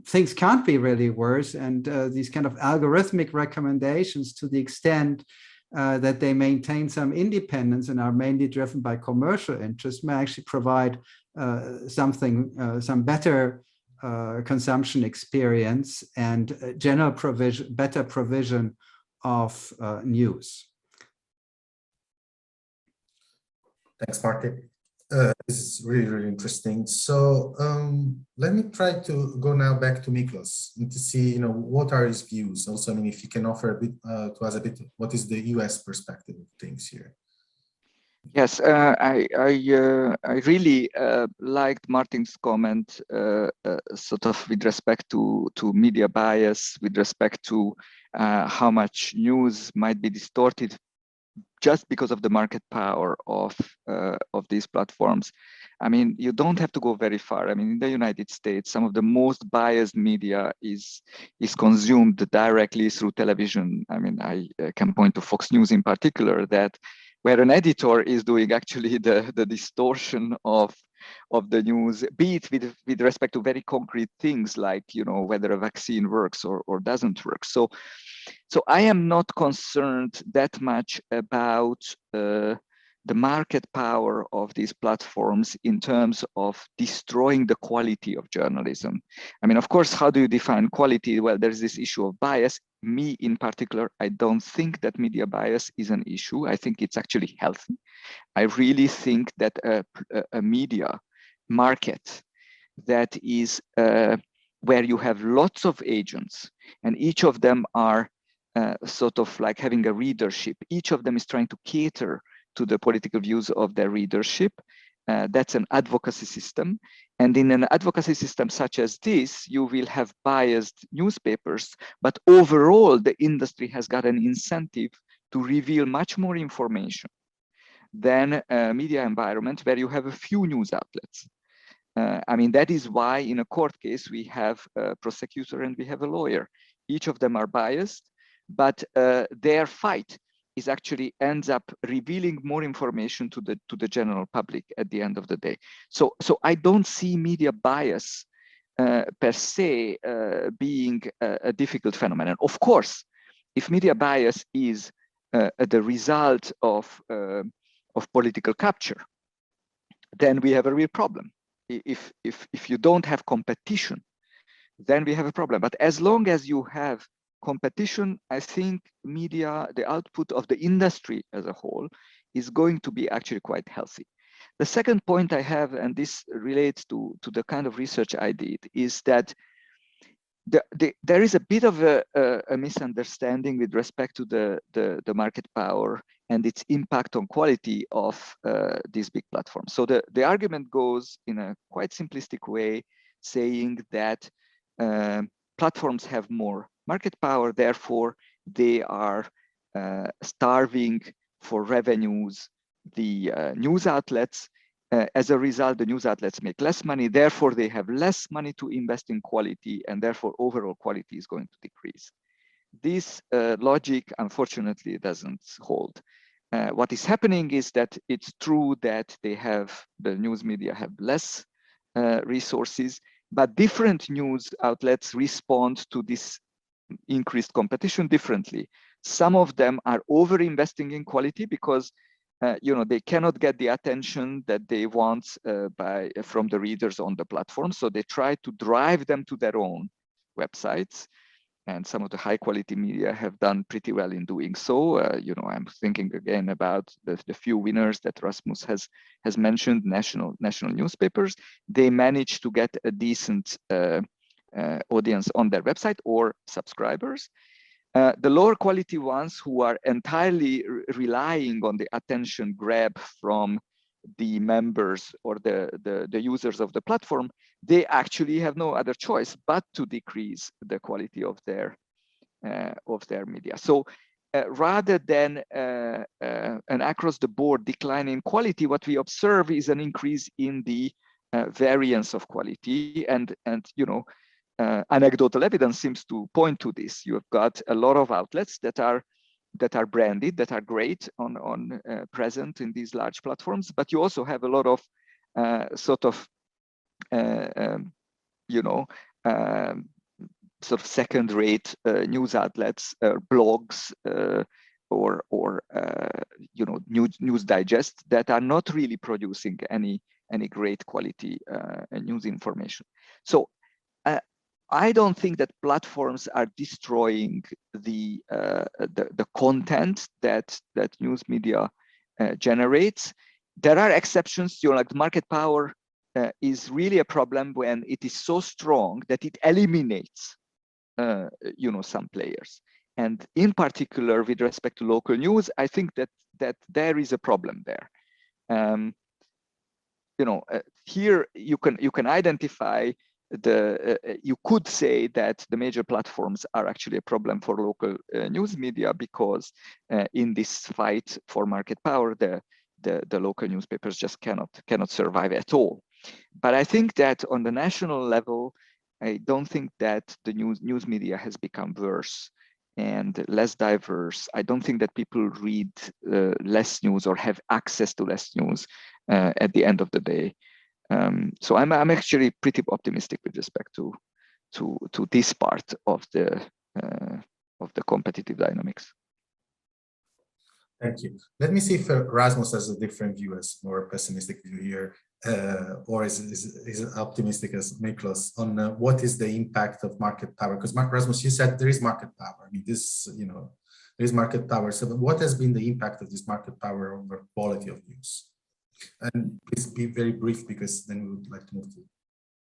things can't be really worse. And these kind of algorithmic recommendations, to the extent that they maintain some independence and are mainly driven by commercial interests, may actually provide some better consumption experience and general better provision of news. Thanks, Martin. This is really, really interesting. So let me try to go now back to Miklos and to see, what are his views. Also, I mean, if you can offer a bit to us a bit, what is the US perspective of things here? Yes, I really liked Martin's comment, sort of with respect to media bias, with respect to how much news might be distorted just because of the market power of these platforms. I mean, you don't have to go very far. I mean, in the United States, some of the most biased media is consumed directly through television. I mean, I can point to Fox News in particular, that where an editor is doing actually the distortion of the news, be it with respect to very concrete things like, whether a vaccine works or doesn't work. So I am not concerned that much about the market power of these platforms in terms of destroying the quality of journalism. I mean, of course, how do you define quality? Well, there's this issue of bias. Me in particular, I don't think that media bias is an issue. I think it's actually healthy. I really think that a media market that is where you have lots of agents and each of them are sort of like having a readership. Each of them is trying to cater to the political views of their readership. That's an advocacy system. And in an advocacy system such as this, you will have biased newspapers, but overall the industry has got an incentive to reveal much more information than a media environment where you have a few news outlets. I mean, that is why in a court case, we have a prosecutor and we have a lawyer. Each of them are biased, but their fight is actually ends up revealing more information to the general public at the end of the day. So I don't see media bias per se being a difficult phenomenon. Of course, if media bias is the result of political capture, then we have a real problem. If you don't have competition, then we have a problem. But as long as you have competition, I think media, the output of the industry as a whole, is going to be actually quite healthy. The second point I have, and this relates to the kind of research I did, is that there is a bit of a misunderstanding with respect to the market power and its impact on quality of these big platforms. So the argument goes in a quite simplistic way saying that platforms have more market power, therefore they are starving for revenues the news outlets. As a result, the news outlets make less money, therefore they have less money to invest in quality, and therefore overall quality is going to decrease. This logic, unfortunately, doesn't hold. What is happening is that it's true that the news media have less resources, but different news outlets respond to this increased competition differently. Some of them are over-investing in quality because they cannot get the attention that they want from the readers on the platform, so they try to drive them to their own websites. And some of the high quality media have done pretty well in doing so. I'm thinking again about the few winners that Rasmus has mentioned, national newspapers. They managed to get a decent audience on their website or subscribers. The lower quality ones who are entirely relying on the attention grab from the members or the users of the platform, they actually have no other choice but to decrease the quality of their media. So rather than an across the board decline in quality, what we observe is an increase in the variance of quality, and anecdotal evidence seems to point to this. You have got a lot of outlets that are branded, that are great on present in these large platforms, but you also have a lot of sort of second-rate news outlets, blogs, or news digests that are not really producing any great quality news information. So I don't think that platforms are destroying the content that news media generates. There are exceptions. Like market power is really a problem when it is so strong that it eliminates some players. And in particular, with respect to local news, I think that there is a problem there. Here you can identify you could say that the major platforms are actually a problem for local news media, because in this fight for market power, the local newspapers just cannot survive at all. But I think that on the national level, I don't think that the news media has become worse and less diverse. I don't think that people read less news or have access to less news at the end of the day. So I'm actually pretty optimistic with respect to this part of the competitive dynamics. Thank you. Let me see if Rasmus has a different view, as more pessimistic view here, or is optimistic as Miklos on what is the impact of market power? Because Rasmus, you said there is market power. I mean, there is market power. So what has been the impact of this market power over quality of news? And please be very brief, because then we would like to move to.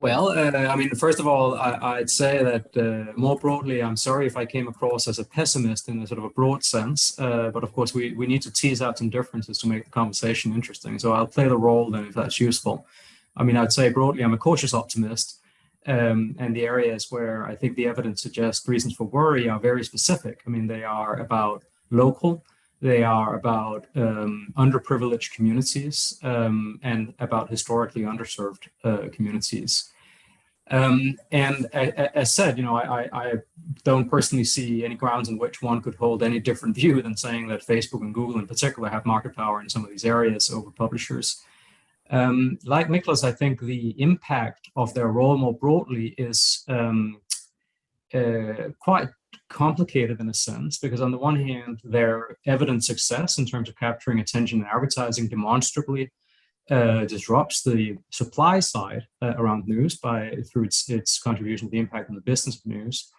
Well, I mean, first of all, I'd say that more broadly, I'm sorry if I came across as a pessimist in a sort of a broad sense, but of course we need to tease out some differences to make the conversation interesting. So I'll play the role then if that's useful. I mean, I'd say broadly, I'm a cautious optimist, and the areas where I think the evidence suggests reasons for worry are very specific. I mean, they are about local, they are about underprivileged communities, and about historically underserved communities. And as said, I don't personally see any grounds in which one could hold any different view than saying that Facebook and Google in particular have market power in some of these areas over publishers. Like Miklos, I think the impact of their role more broadly is quite complicated in a sense, because on the one hand, their evident success in terms of capturing attention and advertising demonstrably disrupts the supply side around news through its contribution to the impact on the business of news.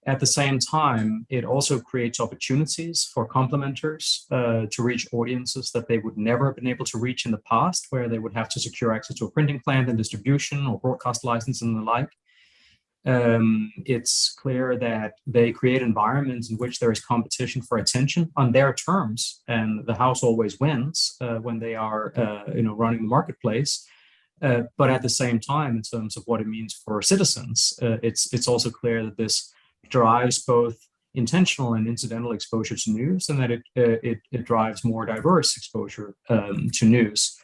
At the same time, it also creates opportunities for complementers to reach audiences that they would never have been able to reach in the past, where they would have to secure access to a printing plant and distribution or broadcast license and the like. It's clear that they create environments in which there is competition for attention on their terms, and the house always wins when they are running the marketplace. But at the same time, in terms of what it means for citizens, it's also clear that this drives both intentional and incidental exposure to news, and that it drives more diverse exposure to news.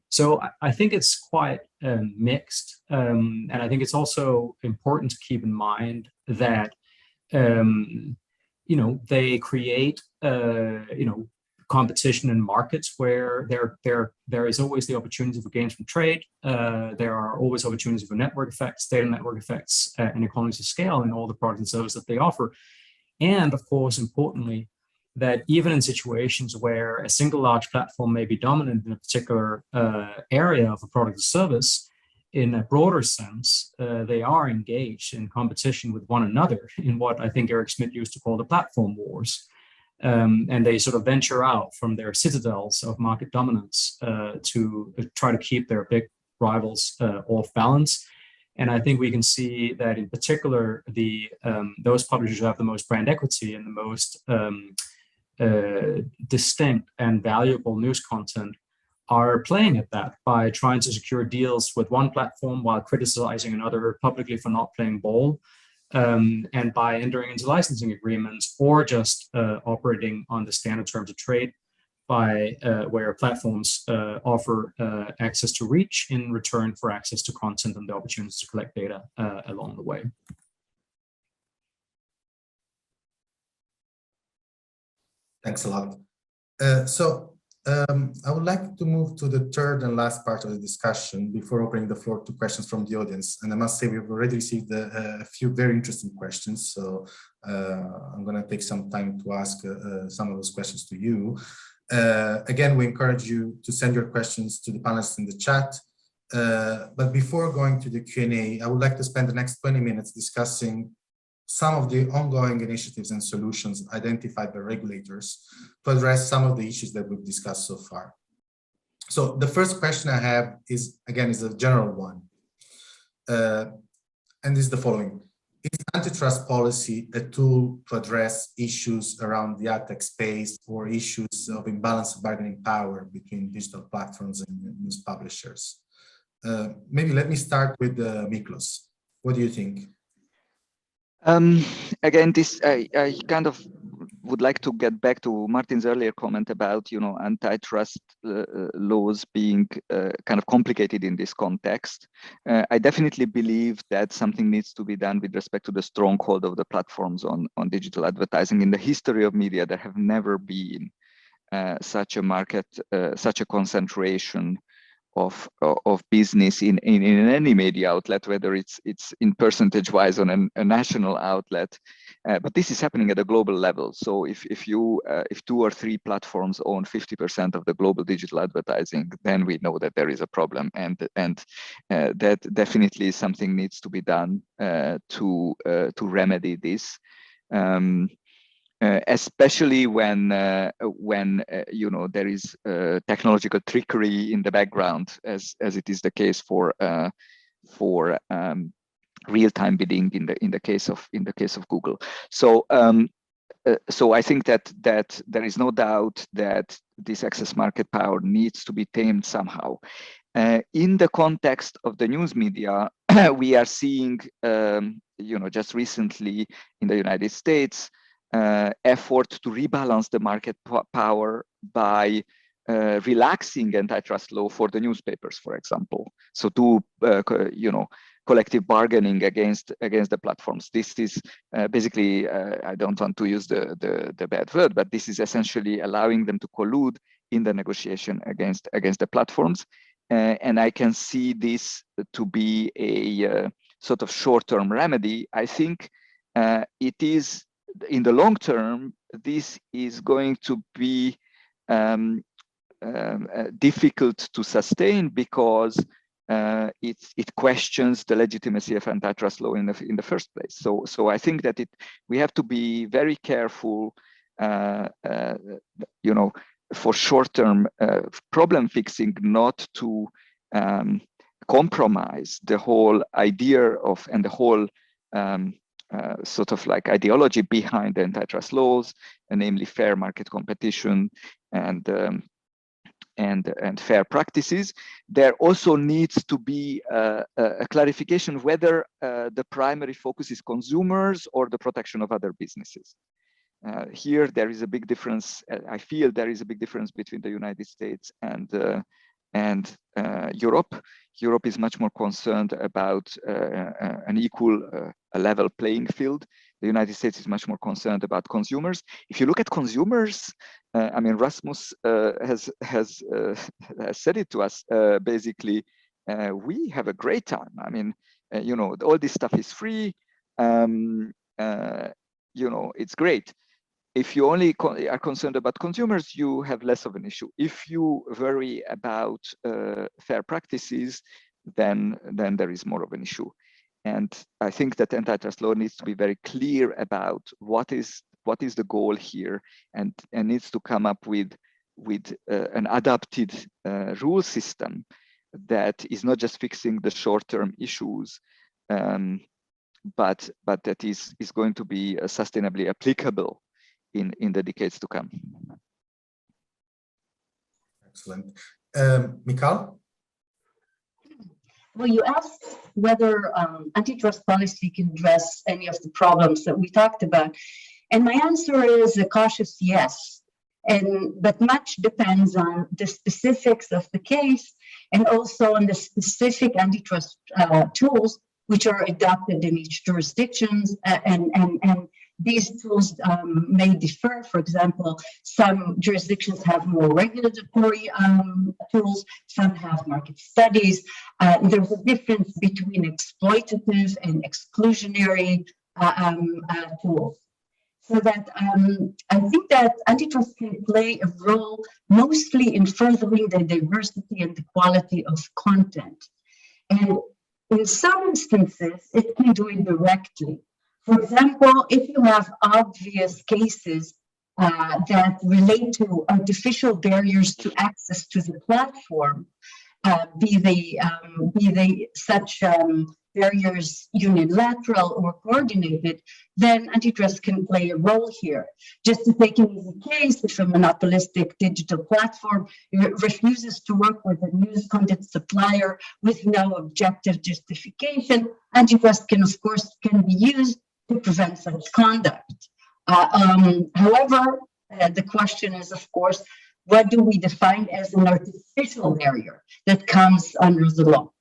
So I think it's quite mixed, and I think it's also important to keep in mind that they create competition in markets where there is always the opportunity for gains from trade. There are always opportunities for network effects, data network effects, and economies of scale in all the products and services that they offer. And of course, importantly, that even in situations where a single large platform may be dominant in a particular area of a product or service, in a broader sense, they are engaged in competition with one another in what I think Eric Schmidt used to call the platform wars. And they sort of venture out from their citadels of market dominance to try to keep their big rivals off balance. And I think we can see that in particular, those publishers who have the most brand equity and the most distinct and valuable news content are playing at that by trying to secure deals with one platform while criticizing another publicly for not playing ball, and by entering into licensing agreements or just operating on the standard terms of trade, by where platforms offer access to reach in return for access to content and the opportunities to collect data along the way. Thanks a lot. I would like to move to the third and last part of the discussion before opening the floor to questions from the audience. And I must say we've already received a few very interesting questions. So I'm going to take some time to ask some of those questions to you. Again, we encourage you to send your questions to the panelists in the chat. But before going to the Q&A, I would like to spend the next 20 minutes discussing some of the ongoing initiatives and solutions identified by regulators to address some of the issues that we've discussed so far. So the first question I have is, again, is a general one. And is the following. Is antitrust policy a tool to address issues around the ad tech space or issues of imbalance of bargaining power between digital platforms and news publishers? Maybe let me start with Miklos. What do you think? Again, I kind of would like to get back to Martin's earlier comment about, antitrust laws being kind of complicated in this context. I definitely believe that something needs to be done with respect to the stronghold of the platforms on digital advertising. In the history of media, there have never been such a market, such a concentration of business in any media outlet, whether it's in percentage wise on a national outlet, but this is happening at a global level. So if 2 or 3 platforms own 50% of the global digital advertising, then we know that there is a problem, and that definitely something needs to be done to remedy this. Especially when there is technological trickery in the background, as it is the case for real-time bidding in the case of Google. So I think that there is no doubt that this excess market power needs to be tamed somehow. In the context of the news media, we are seeing, just recently in the United States, effort to rebalance the market power by relaxing antitrust law for the newspapers, for example. So do collective bargaining against the platforms. This is basically, I don't want to use the bad word, but this is essentially allowing them to collude in the negotiation against the platforms. And I can see this to be a sort of short-term remedy. I think it is, in the long term, this is going to be difficult to sustain because it questions the legitimacy of antitrust law in the first place. So I think that we have to be very careful, for short-term problem fixing, not to compromise the whole idea of and the whole sort of like ideology behind the antitrust laws, namely fair market competition and and fair practices. There also needs to be a clarification whether the primary focus is consumers or the protection of other businesses. Here, there is a big difference. I feel there is a big difference between the United States and Europe. Europe is much more concerned about an equal, a level playing field. The United States is much more concerned about consumers. If you look at consumers, I mean, Rasmus has said it to us. Basically, we have a great time. I mean, you know, all this stuff is free. You know, it's great. If you only are concerned about consumers, you have less of an issue. If you worry about fair practices, then there is more of an issue. And I think that antitrust law needs to be very clear about what is the goal here, and needs to come up with an adapted rule system that is not just fixing the short-term issues, but that is going to be sustainably applicable in the decades to come. Excellent. Michal? Well, you asked whether antitrust policy can address any of the problems that we talked about. And my answer is a cautious yes. But much depends on the specifics of the case and also on the specific antitrust tools which are adopted in each jurisdiction, and these tools may differ. For example, some jurisdictions have more regulatory tools, some have market studies. There's a difference between exploitative and exclusionary tools. So that I think that antitrust can play a role mostly in furthering the diversity and the quality of content. And in some instances, it can do it directly. For example, if you have obvious cases that relate to artificial barriers to access to the platform, be they such barriers unilateral or coordinated, then antitrust can play a role here. Just to take an easy case, if a monopolistic digital platform refuses to work with a news content supplier with no objective justification, antitrust can, of course, be used to prevent such conduct. However, the question is, of course, what do we define as an artificial barrier that comes under the law?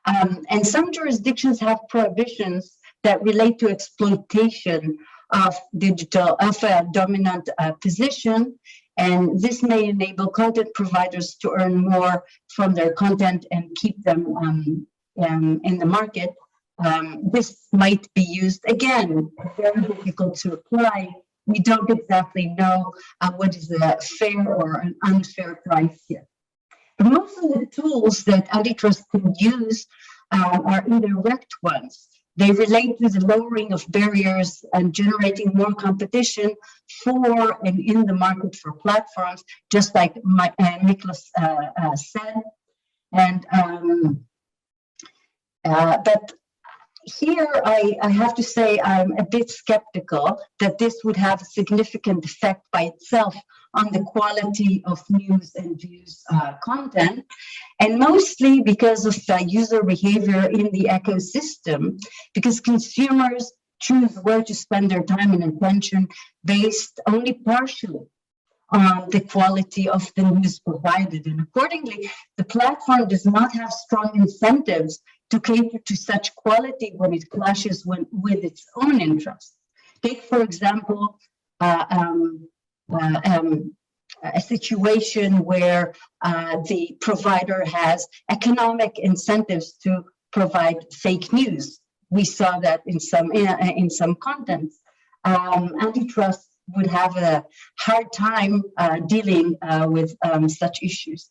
And some jurisdictions have prohibitions that relate to exploitation of a dominant position, and this may enable content providers to earn more from their content and keep them in the market. This might be used, again, very difficult to apply. We don't exactly know what is a fair or an unfair price here. But most of the tools that antitrust can use are indirect ones. They relate to the lowering of barriers and generating more competition for and in the market for platforms, just like Miklos said. And but here, I have to say I'm a bit skeptical that this would have a significant effect by itself on the quality of news and views content, and mostly because of user behavior in the ecosystem, because consumers choose where to spend their time and attention based only partially on the quality of the news provided. And accordingly, the platform does not have strong incentives to cater to such quality when it clashes with its own interests. Take, for example, a situation where the provider has economic incentives to provide fake news. We saw that in some contents. Antitrust would have a hard time dealing with such issues.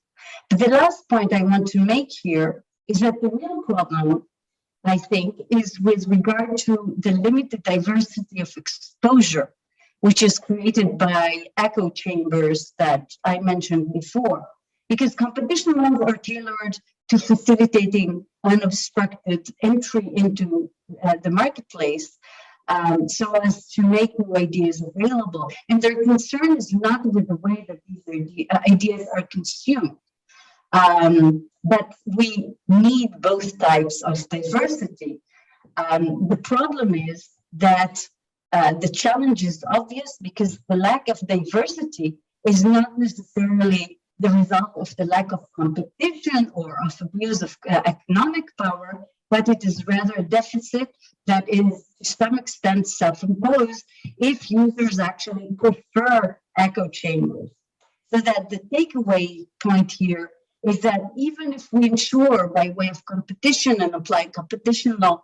But the last point I want to make here is that the real problem, I think, is with regard to the limited diversity of exposure, which is created by echo chambers that I mentioned before. Because competition laws are tailored to facilitating unobstructed entry into the marketplace, so as to make new ideas available. And their concern is not with the way that these ideas are consumed. But we need both types of diversity. The problem is that the challenge is obvious because the lack of diversity is not necessarily the result of the lack of competition or of abuse of economic power, but it is rather a deficit that is to some extent self-imposed if users actually prefer echo chambers. So that the takeaway point here is that even if we ensure by way of competition and apply competition law,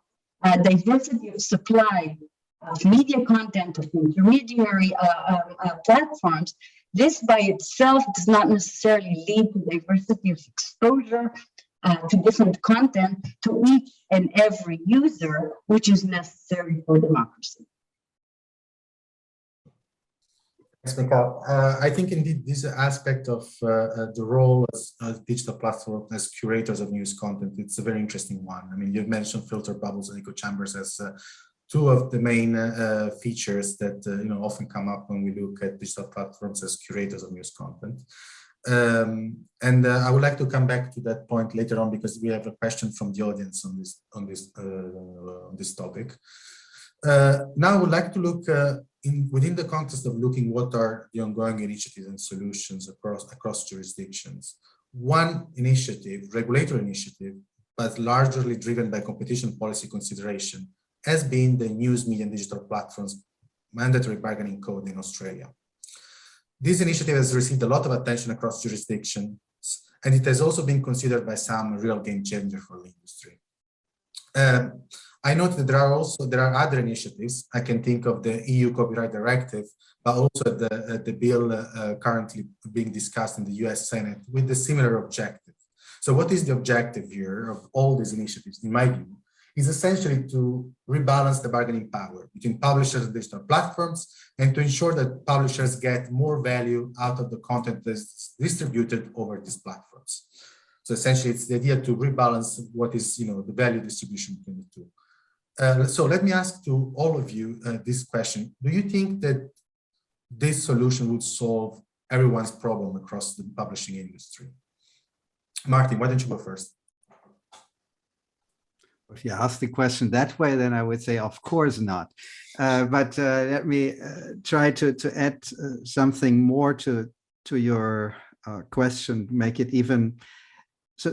diversity of supply of media content, of intermediary platforms, this by itself does not necessarily lead to diversity of exposure to different content to each and every user, which is necessary for democracy. Thanks, Michal. I think indeed this aspect of the role as digital platform as curators of news content, it's a very interesting one. I mean, you've mentioned filter bubbles and echo chambers as two of the main features that often come up when we look at digital platforms as curators of news content. I would like to come back to that point later on because we have a question from the audience on this topic. Now I would like to look within the context of looking what are the ongoing initiatives and solutions across jurisdictions. One initiative, regulatory initiative, but largely driven by competition policy consideration, has been the News Media and Digital Platforms Mandatory Bargaining Code in Australia. This initiative has received a lot of attention across jurisdictions, and it has also been considered by some a real game changer for the industry. I note that there are other initiatives. I can think of the EU Copyright Directive, but also the bill currently being discussed in the US Senate with a similar objective. So what is the objective here of all these initiatives, in my view, is essentially to rebalance the bargaining power between publishers and digital platforms and to ensure that publishers get more value out of the content that's distributed over these platforms. So essentially, it's the idea to rebalance what is, the value distribution between the two. So let me ask to all of you this question. Do you think that this solution would solve everyone's problem across the publishing industry? Martin, why don't you go first? If you ask the question that way, then I would say, of course not. But let me try to add something more to your question, make it even. So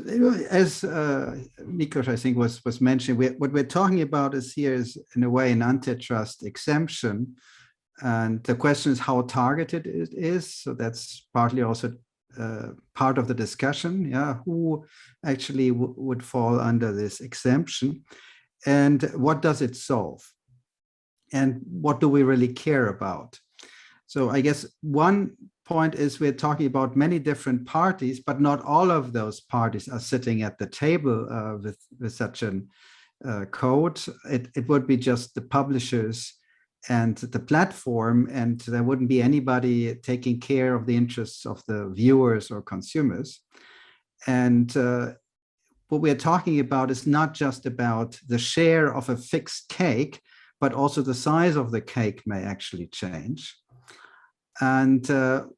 as Miklos, I think, was mentioning, what we're talking about is in a way, an antitrust exemption. And the question is how targeted it is. So that's partly also part of the discussion, who actually would fall under this exemption and what does it solve and what do we really care about? So I guess one point is we're talking about many different parties, but not all of those parties are sitting at the table with such a code. It would be just the publishers and the platform, and there wouldn't be anybody taking care of the interests of the viewers or consumers. And what we're talking about is not just about the share of a fixed cake, but also the size of the cake may actually change. And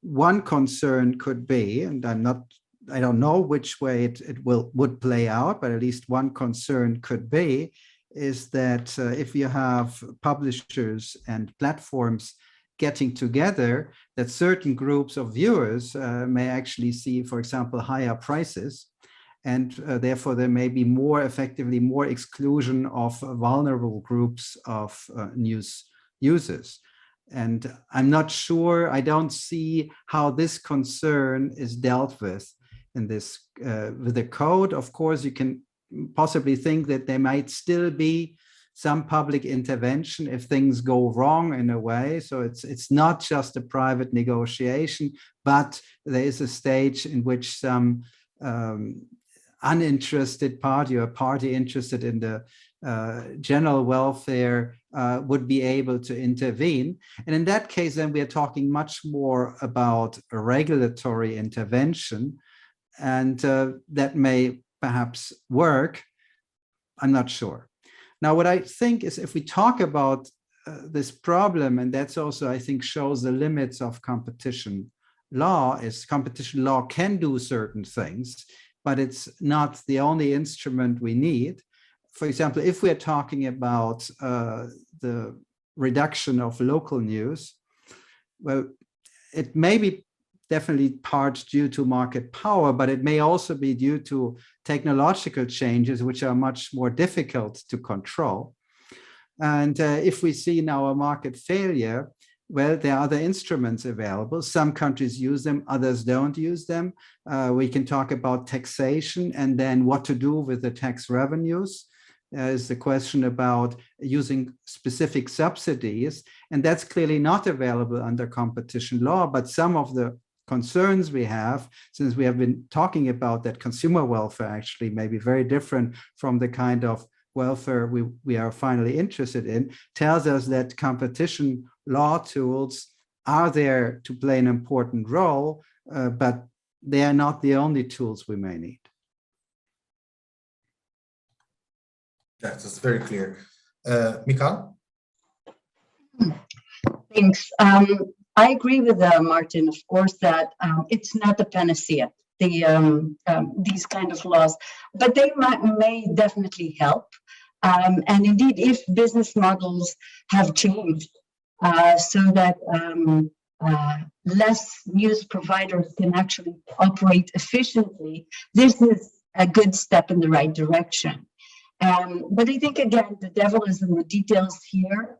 one concern could be, and I don't know which way it would play out, but at least one concern could be, is that if you have publishers and platforms getting together, that certain groups of viewers may actually see, for example, higher prices, and therefore there may be more exclusion of vulnerable groups of news users. And I'm not sure, I don't see how this concern is dealt with in this with the code. Of course, you can possibly think that there might still be some public intervention if things go wrong in a way. So it's not just a private negotiation, but there is a stage in which some uninterested party or party interested in the general welfare would be able to intervene. And in that case, then we are talking much more about a regulatory intervention, and that may perhaps work. I'm not sure. Now, what I think is if we talk about this problem, and that's also, I think, shows the limits of competition law, is competition law can do certain things, but it's not the only instrument we need. For example, if we're talking about the reduction of local news, well, it may be definitely part due to market power, but it may also be due to technological changes, which are much more difficult to control. And if we see now a market failure, well, there are other instruments available. Some countries use them, others don't use them. We can talk about taxation and then what to do with the tax revenues. Is the question about using specific subsidies, and that's clearly not available under competition law. But some of the concerns we have, since we have been talking about that consumer welfare actually may be very different from the kind of welfare we are finally interested in, tells us that competition law tools are there to play an important role, but they are not the only tools we may need. That's very clear. Michal? Thanks. I agree with Martin, of course, that it's not a panacea, these kind of laws, but they may definitely help. And indeed, if business models have changed so that less news providers can actually operate efficiently, this is a good step in the right direction. But I think, again, the devil is in the details here.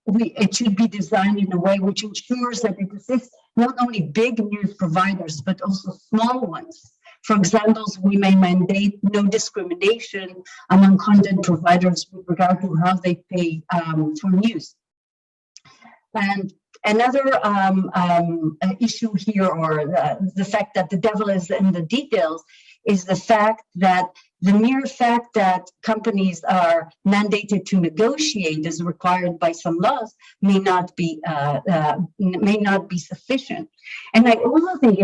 It should be designed in a way which ensures that it assists not only big news providers, but also small ones. For example, we may mandate no discrimination among content providers with regard to how they pay for news. And another issue here, or the fact that the devil is in the details, is the fact that the mere fact that companies are mandated to negotiate as required by some laws may not be sufficient. And I also think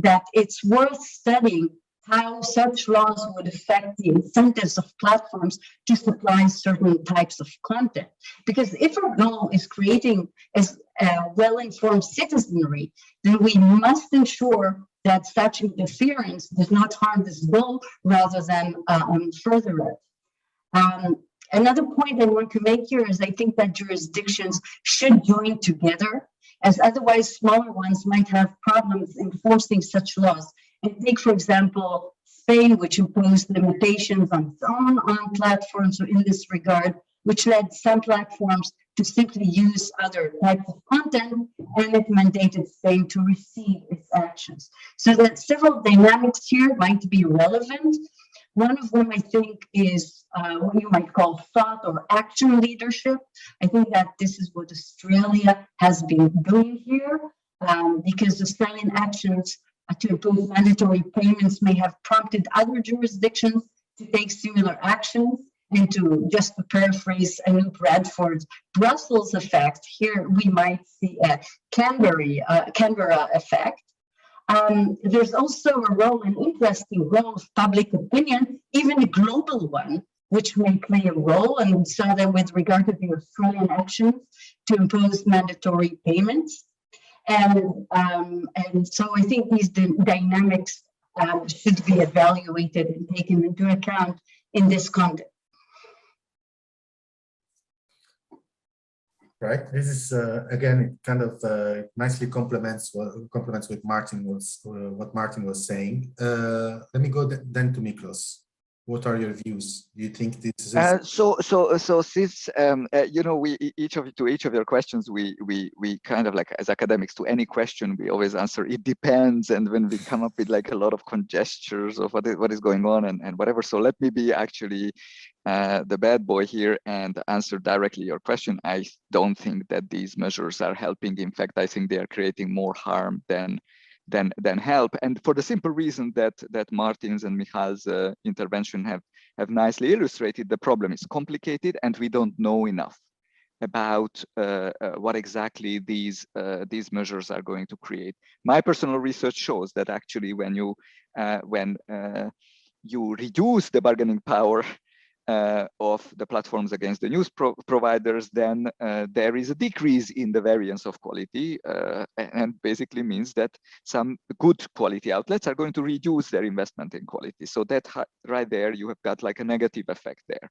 that it's worth studying how such laws would affect the incentives of platforms to supply certain types of content. Because if our goal is creating a well-informed citizenry, then we must ensure that such interference does not harm this goal rather than further it. Another point I want to make here is I think that jurisdictions should join together, as otherwise smaller ones might have problems enforcing such laws. And take, for example, Spain, which imposed limitations on its own platforms in this regard, which led some platforms to simply use other types of content, and it mandated Spain to recede its actions. So that several dynamics here might be relevant. One of them, I think, is what you might call thought or action leadership. I think that this is what Australia has been doing here, because Australian actions to impose mandatory payments may have prompted other jurisdictions to take similar actions. And just to paraphrase Anu Bradford's Brussels effect, here we might see a Canberra effect. There's also an interesting role of public opinion, even a global one, which may play a role. And we saw that with regard to the Australian actions to impose mandatory payments. And so I think these dynamics should be evaluated and taken into account in this context. Right. This is again, it kind of nicely complements what Martin was saying. Let me go then to Miklos. What are your views? Do you think this is so since you know, each of your questions, we kind of like, as academics, to any question we always answer it depends, and when we come up with like a lot of conjectures of what is going on and whatever. So let me be actually the bad boy here and answer directly your question. I don't think that these measures are helping. In fact, I think they are creating more harm than help, and for the simple reason that Martin's and Michal's intervention have nicely illustrated. The problem is complicated, and we don't know enough about what exactly these measures are going to create. My personal research shows that actually when you reduce the bargaining power of the platforms against the news providers, then there is a decrease in the variance of quality, and basically means that some good quality outlets are going to reduce their investment in quality. So that right there, you have got like a negative effect there.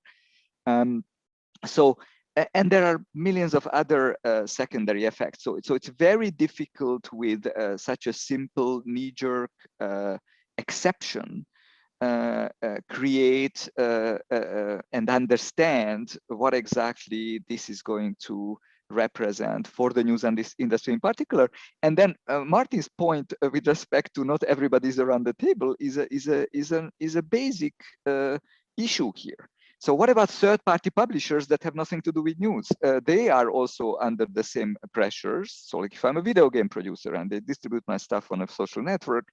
And there are millions of other secondary effects. So it's very difficult with such a simple knee-jerk exception create and understand what exactly this is going to represent for the news and this industry in particular. And then Martin's point with respect to not everybody's around the table is a basic issue here. So what about third-party publishers that have nothing to do with news? They are also under the same pressures. So like if I'm a video game producer and they distribute my stuff on a social network,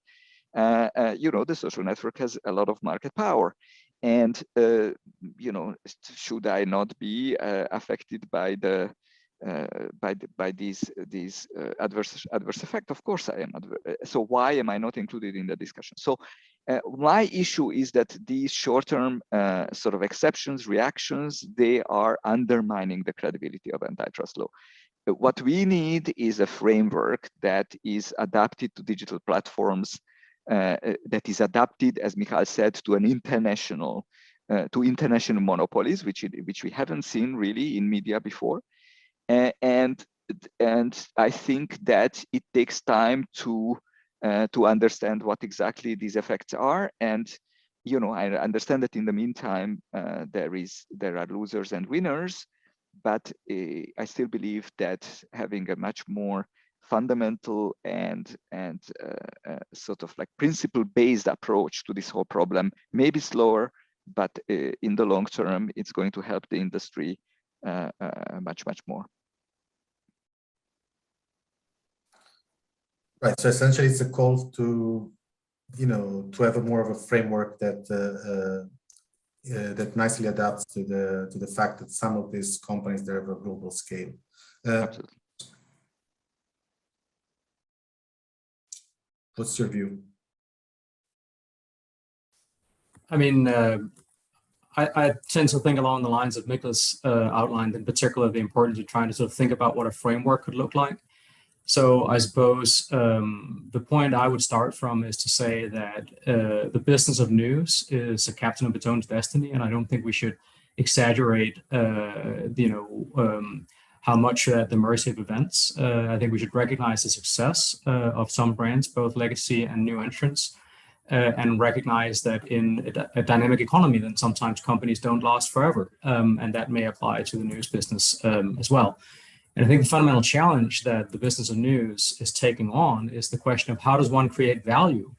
you know, the social network has a lot of market power. And, you know, should I not be affected by the by these adverse effect? Of course I am. So why am I not included in the discussion? So my issue is that these short-term sort of exceptions, reactions, they are undermining the credibility of antitrust law. What we need is a framework that is adapted to digital platforms, that is adapted, as Michal said, to an international monopolies, which we haven't seen really in media before. And I think that it takes time to understand what exactly these effects are. And you know, I understand that in the meantime there are losers and winners, but I still believe that having a much more fundamental and sort of like principle-based approach to this whole problem may be slower, but in the long term, it's going to help the industry much more. Right. So essentially, it's a call to, you know, to have a more of a framework that that nicely adapts to the fact that some of these companies, they have a global scale. Absolutely. What's your view? I mean, I tend to think along the lines of Miklos outlined, in particular, the importance of trying to sort of think about what a framework could look like. So I suppose the point I would start from is to say that the business of news is a captain of its own destiny, and I don't think we should exaggerate, you know, how much at the mercy of events. I think we should recognize the success of some brands, both legacy and new entrants, and recognize that in a dynamic economy, then sometimes companies don't last forever, and that may apply to the news business as well. And I think the fundamental challenge that the business of news is taking on is the question of how does one create value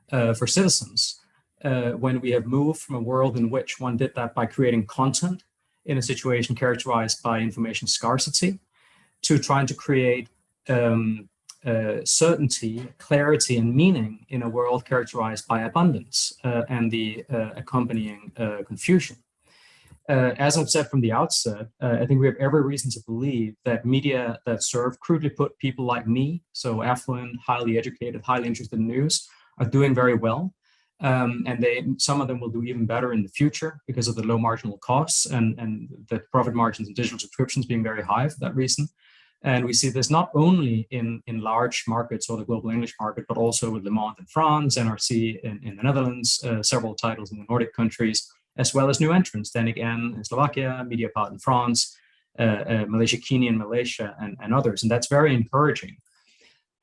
for citizens when we have moved from a world in which one did that by creating content in a situation characterized by information scarcity, to trying to create certainty, clarity, and meaning in a world characterized by abundance and the accompanying confusion. As I've said from the outset, I think we have every reason to believe that media that serve, crudely put, people like me, so affluent, highly educated, highly interested in news, are doing very well. And some of them will do even better in the future because of the low marginal costs and the profit margins in digital subscriptions being very high for that reason. And we see this not only in large markets or the global English market, but also with Le Monde in France, NRC in the Netherlands, several titles in the Nordic countries, as well as new entrants, then again in Slovakia, Mediapart in France, Malaysia Kini in Malaysia, and others. And that's very encouraging.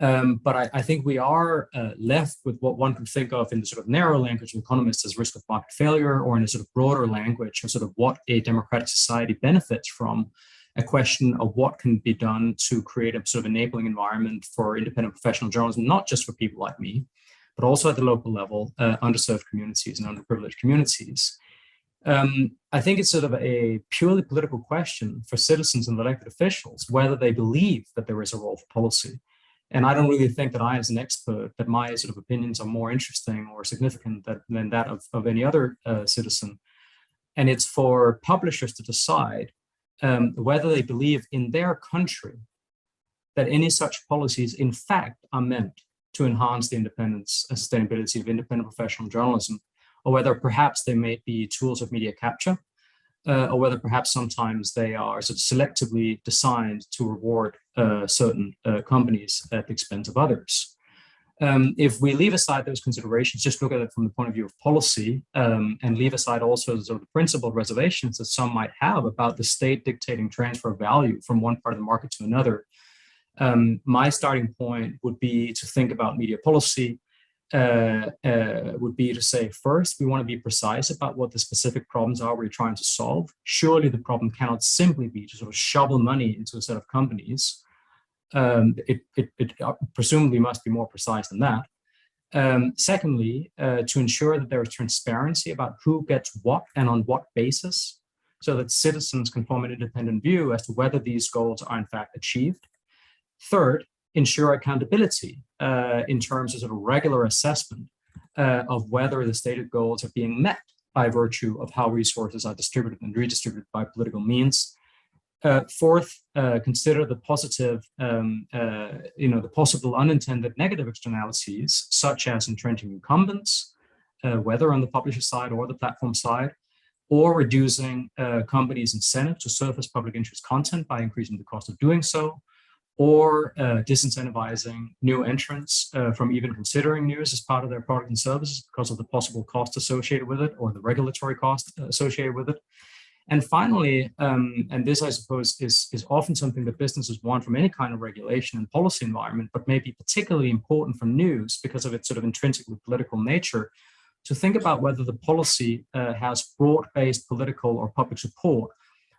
But I think we are left with what one can think of in the sort of narrow language of economists as risk of market failure, or in a sort of broader language of sort of what a democratic society benefits from, a question of what can be done to create a sort of enabling environment for independent professional journalism, not just for people like me, but also at the local level, underserved communities and underprivileged communities. I think it's sort of a purely political question for citizens and elected officials, whether they believe that there is a role for policy. And I don't really think that I, as an expert, that my sort of opinions are more interesting or significant than that of any other citizen. And it's for publishers to decide whether they believe in their country that any such policies, in fact, are meant to enhance the independence and sustainability of independent professional journalism, or whether perhaps they may be tools of media capture or whether perhaps sometimes they are sort of selectively designed to reward certain companies at the expense of others. If we leave aside those considerations, just look at it from the point of view of policy, and leave aside also sort of the principal reservations that some might have about the state dictating transfer of value from one part of the market to another, my starting point would be to think about media policy, would be to say, first, we want to be precise about what the specific problems are we're trying to solve. Surely the problem cannot simply be to sort of shovel money into a set of companies. It presumably must be more precise than that. Secondly, to ensure that there is transparency about who gets what and on what basis, so that citizens can form an independent view as to whether these goals are in fact achieved. Third, ensure accountability in terms of sort of regular assessment of whether the stated goals are being met by virtue of how resources are distributed and redistributed by political means. Fourth, consider the positive, the possible unintended negative externalities, such as entrenching incumbents, whether on the publisher side or the platform side, or reducing companies' incentive to surface public interest content by increasing the cost of doing so, or disincentivizing new entrants from even considering news as part of their product and services because of the possible cost associated with it or the regulatory cost associated with it. And finally, and this I suppose is often something that businesses want from any kind of regulation and policy environment, but may be particularly important for news because of its sort of intrinsically political nature, to think about whether the policy has broad-based political or public support,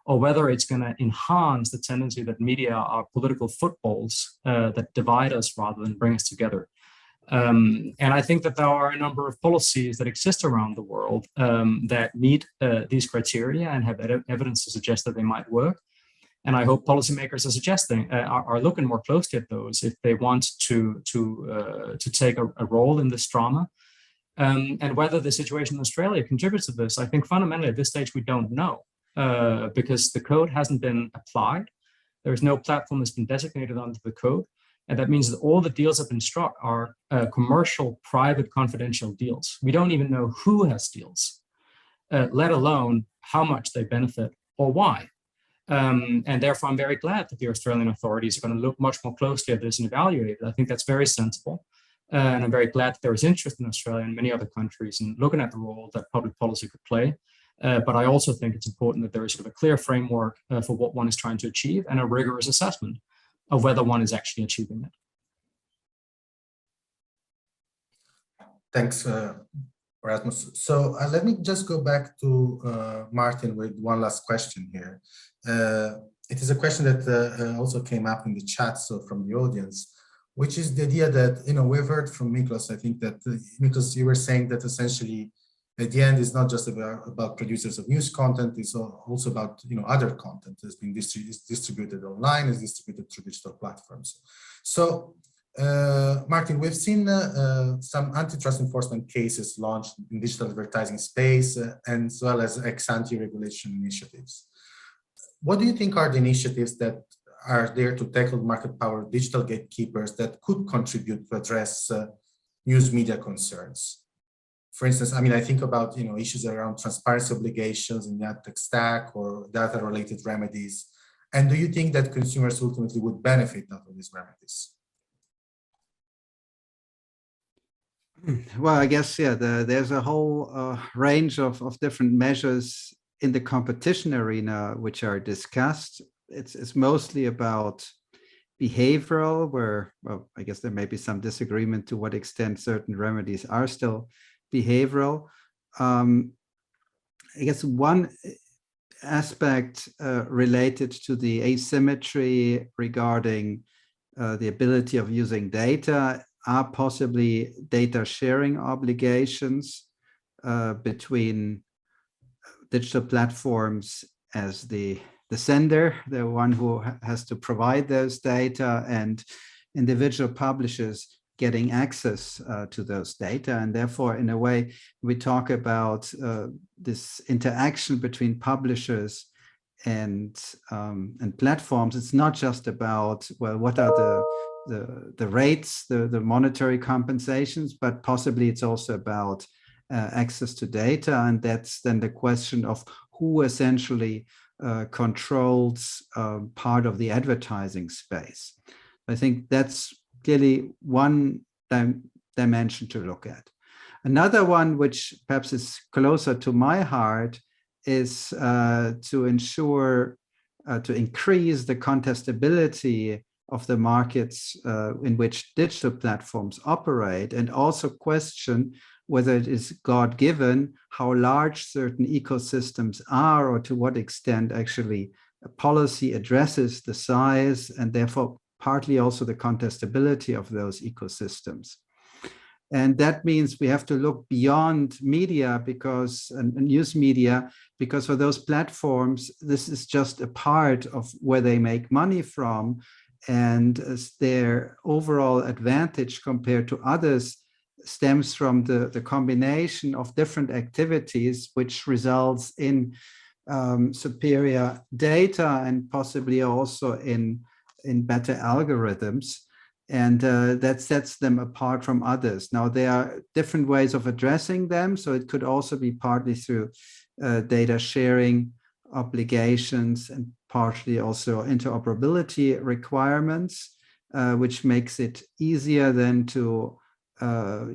or whether it's going to enhance the tendency that media are political footballs that divide us rather than bring us together. And I think that there are a number of policies that exist around the world that meet these criteria and have evidence to suggest that they might work. And I hope policymakers are suggesting, are looking more closely at those if they want to take a role in this drama. And whether the situation in Australia contributes to this, I think fundamentally at this stage we don't know. Because the code hasn't been applied. There is no platform that's been designated under the code. And that means that all the deals that have been struck are commercial, private, confidential deals. We don't even know who has deals, let alone how much they benefit or why. And therefore, I'm very glad that the Australian authorities are going to look much more closely at this and evaluate it. I think that's very sensible. And I'm very glad that there is interest in Australia and many other countries in looking at the role that public policy could play. But I also think it's important that there is sort of a clear framework for what one is trying to achieve and a rigorous assessment of whether one is actually achieving it. Thanks, Rasmus. So let me just go back to Martin with one last question here. It is a question that also came up in the chat, so from the audience, which is the idea that, we've heard from Miklos, I think that, Miklos, you were saying that essentially at the end, it's not just about producers of news content, it's also about other content that's being distributed online, is distributed through digital platforms. So, Martin, we've seen some antitrust enforcement cases launched in digital advertising space, as well as ex-ante regulation initiatives. What do you think are the initiatives that are there to tackle market power digital gatekeepers that could contribute to address news media concerns? For instance, I think about issues around transparency obligations in the ad tech stack or data-related remedies. And do you think that consumers ultimately would benefit out of these remedies? Well, I guess, there's a whole range of different measures in the competition arena which are discussed. It's mostly about behavioral, where, well, I guess there may be some disagreement to what extent certain remedies are still behavioral. I guess one aspect related to the asymmetry regarding the ability of using data are possibly data sharing obligations between digital platforms as the sender, the one who has to provide those data, and individual publishers getting access to those data. And therefore, in a way, we talk about this interaction between publishers and platforms. It's not just about, well, what are the rates, the monetary compensations, but possibly it's also about access to data. And that's then the question of who essentially controls part of the advertising space. I think that's clearly one dimension to look at. Another one, which perhaps is closer to my heart, is to ensure, to increase the contestability of the markets in which digital platforms operate, and also question whether it is God-given how large certain ecosystems are, or to what extent actually a policy addresses the size and therefore partly also the contestability of those ecosystems. And that means we have to look beyond media, because and news media, because for those platforms, this is just a part of where they make money from, and as their overall advantage compared to others stems from the combination of different activities, which results in superior data and possibly also in better algorithms. And that sets them apart from others. Now, there are different ways of addressing them. So it could also be partly through data sharing obligations and partially also interoperability requirements, which makes it easier then to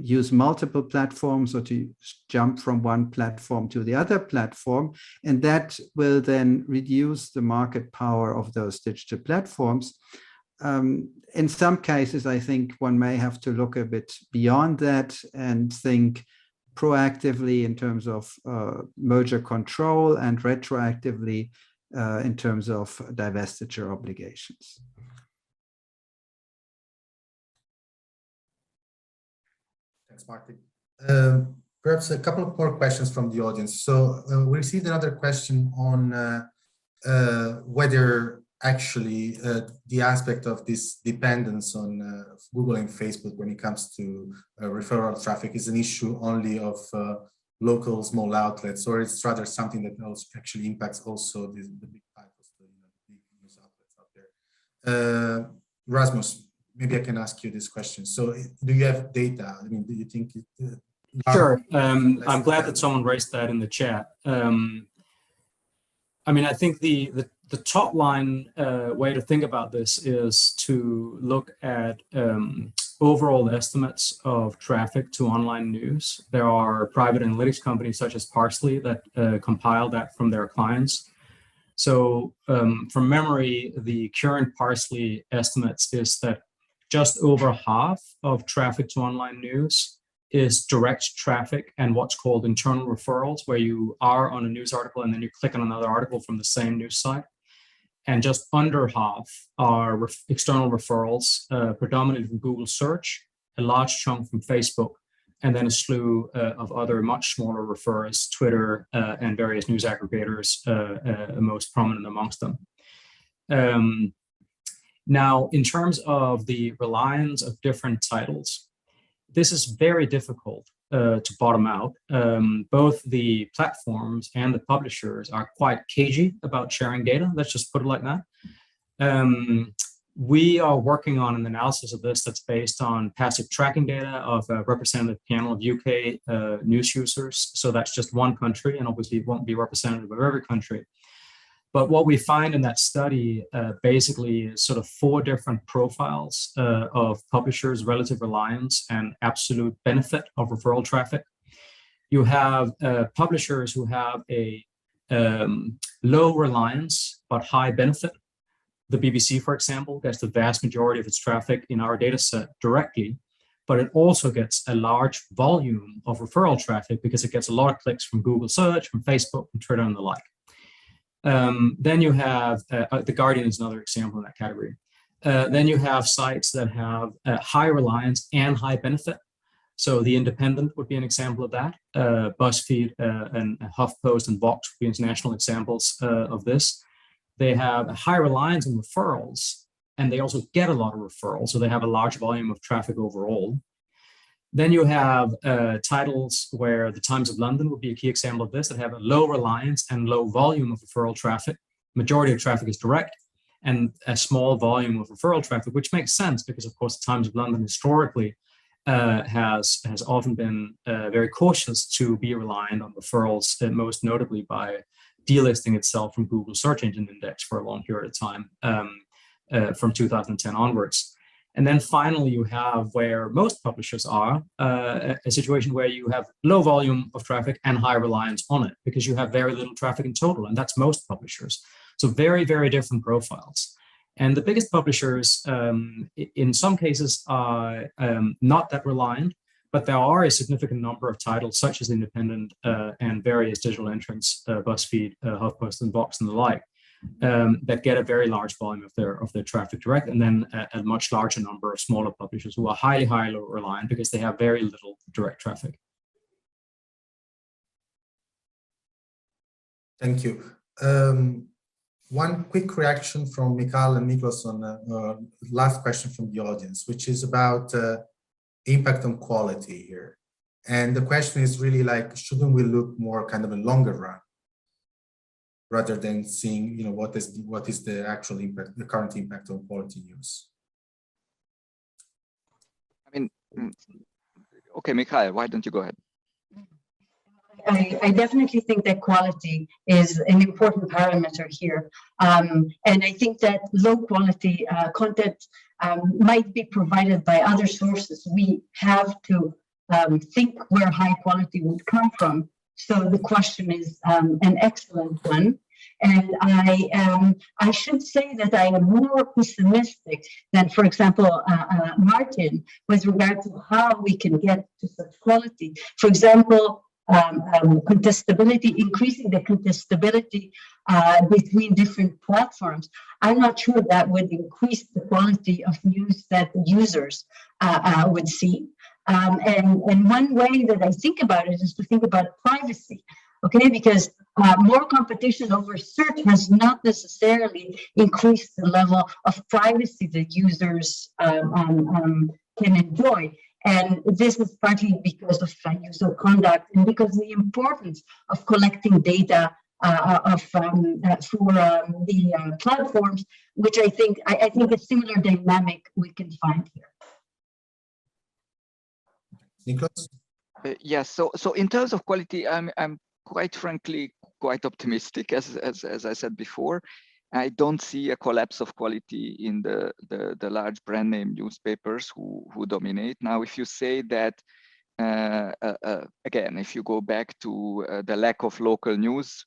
use multiple platforms or to jump from one platform to the other platform. And that will then reduce the market power of those digital platforms. In some cases, I think one may have to look a bit beyond that and think proactively in terms of merger control and retroactively in terms of divestiture obligations. Thanks, Martin. Perhaps a couple of more questions from the audience. So we received another question on whether actually the aspect of this dependence on Google and Facebook when it comes to referral traffic is an issue only of local small outlets, or it's rather something that also actually impacts also the big titles, the big news outlets out there. Rasmus, maybe I can ask you this question. So do you have data? I mean, do you think it, Sure. I'm glad that someone raised that in the chat. I mean, I think the top line way to think about this is to look at overall estimates of traffic to online news. There are private analytics companies such as Parsley that compile that from their clients. So from memory, the current Parsley estimates is that just over half of traffic to online news is direct traffic and what's called internal referrals, where you are on a news article and then you click on another article from the same news site. And just under half are external referrals, predominantly from Google search, a large chunk from Facebook, and then a slew of other much smaller referrers, Twitter and various news aggregators, most prominent amongst them. Now, in terms of the reliance of different titles, this is very difficult to bottom out. Both the platforms and the publishers are quite cagey about sharing data. Let's just put it like that. We are working on an analysis of this that's based on passive tracking data of a representative panel of UK news users. So that's just one country, and obviously it won't be representative of every country. But what we find in that study basically is sort of 4 different profiles of publishers' relative reliance and absolute benefit of referral traffic. You have publishers who have a low reliance but high benefit. The BBC, for example, gets the vast majority of its traffic in our data set directly, but it also gets a large volume of referral traffic because it gets a lot of clicks from Google search, from Facebook, from Twitter, and the like. Then you have, The Guardian is another example in that category. Then you have sites that have high reliance and high benefit. So The Independent would be an example of that. BuzzFeed and HuffPost and Vox would be international examples of this. They have a high reliance on referrals, and they also get a lot of referrals. So they have a large volume of traffic overall. Then you have titles where the Times of London would be a key example of this, that have a low reliance and low volume of referral traffic. Majority of traffic is direct and a small volume of referral traffic, which makes sense because, of course, the Times of London historically has often been very cautious to be reliant on referrals, most notably by delisting itself from Google search engine index for a long period of time, from 2010 onwards. And then finally, you have where most publishers are, a situation where you have low volume of traffic and high reliance on it, because you have very little traffic in total, and that's most publishers. So very, very different profiles. And the biggest publishers, in some cases, are not that reliant, but there are a significant number of titles, such as Independent and various digital entrants, BuzzFeed, HuffPost, and Vox, and the like, that get a very large volume of their traffic direct, and then a much larger number of smaller publishers who are highly reliant because they have very little direct traffic. Thank you. One quick reaction from Michal and Miklos on the last question from the audience, which is about impact on quality here. And the question is really like, shouldn't we look more kind of a longer run rather than seeing, you know, what is the actual impact, the current impact on quality news? I mean, okay, Michal, why don't you go ahead? I definitely think that quality is an important parameter here. And I think that low quality content might be provided by other sources. We have to think where high quality would come from. So the question is an excellent one. And I should say that I am more pessimistic than, for example, Martin, with regard to how we can get to such quality. For example, contestability, increasing the contestability between different platforms. I'm not sure that would increase the quality of news that users would see. And one way that I think about it is to think about privacy, okay? Because more competition over search has not necessarily increased the level of privacy that users can enjoy. And this is partly because of user conduct and because the importance of collecting data for the platforms, which I think a similar dynamic we can find here. Miklos? Yes. So in terms of quality, I'm quite frankly quite optimistic. As I said before, I don't see a collapse of quality in the large brand name newspapers who dominate. Now, if you say that, again, if you go back to the lack of local news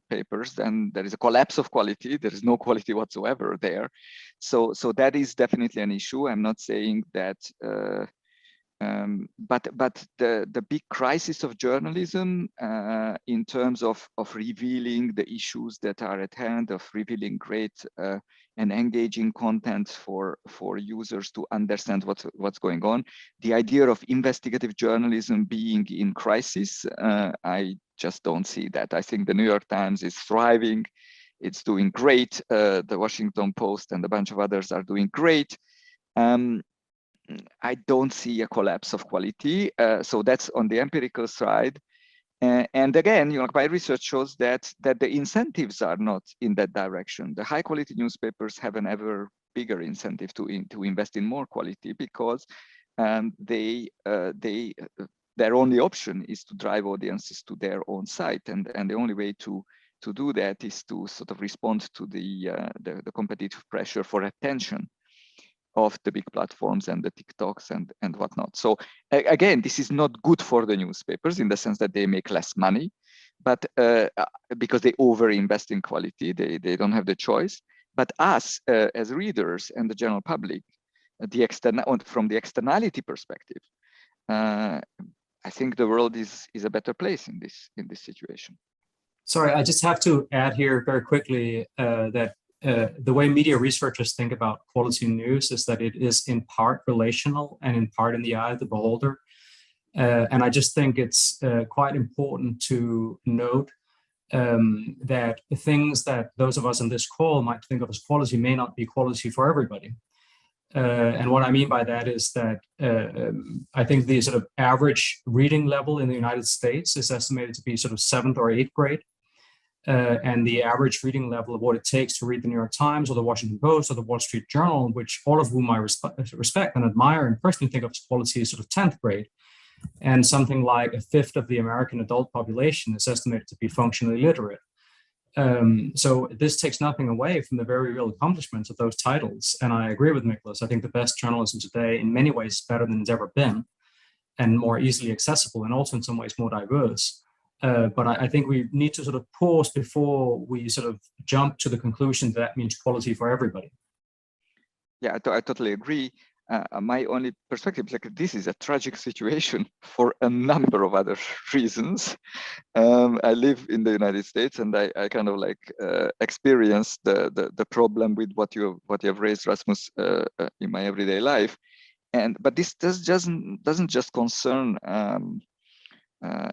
papers, then there is a collapse of quality. There is no quality whatsoever there. So that is definitely an issue. I'm not saying that, but the big crisis of journalism in terms of revealing the issues that are at hand, of revealing great and engaging content for users to understand what's going on. The idea of investigative journalism being in crisis, I just don't see that. I think the New York Times is thriving. It's doing great. The Washington Post and a bunch of others are doing great. I don't see a collapse of quality. So that's on the empirical side. And again, my research shows that the incentives are not in that direction. The high quality newspapers have an ever bigger incentive to invest in more quality, because their only option is to drive audiences to their own site. And the only way to do that is to sort of respond to the competitive pressure for attention of the big platforms and the TikToks and whatnot. So again, this is not good for the newspapers in the sense that they make less money, but because they overinvest in quality, they don't have the choice. But us as readers and the general public, from the externality perspective, I think the world is a better place in this situation. Sorry, I just have to add here very quickly that the way media researchers think about quality news is that it is in part relational and in part in the eye of the beholder. And I just think it's quite important to note that the things that those of us on this call might think of as quality may not be quality for everybody. And what I mean by that is that I think the sort of average reading level in the United States is estimated to be sort of 7th or 8th grade. And the average reading level of what it takes to read the New York Times or the Washington Post or the Wall Street Journal, which all of whom I respect and admire and personally think of as quality, is sort of 10th grade. And something like 1/5 of the American adult population is estimated to be functionally literate. So this takes nothing away from the very real accomplishments of those titles. And I agree with Miklos. I think the best journalism today in many ways is better than it's ever been, and more easily accessible, and also in some ways more diverse. But I think we need to sort of pause before we sort of jump to the conclusion that means quality for everybody. Yeah, I totally agree. My only perspective is like, this is a tragic situation for a number of other reasons. I live in the United States, and I kind of like experience the problem with what you have raised, Rasmus, in my everyday life. But this doesn't just concern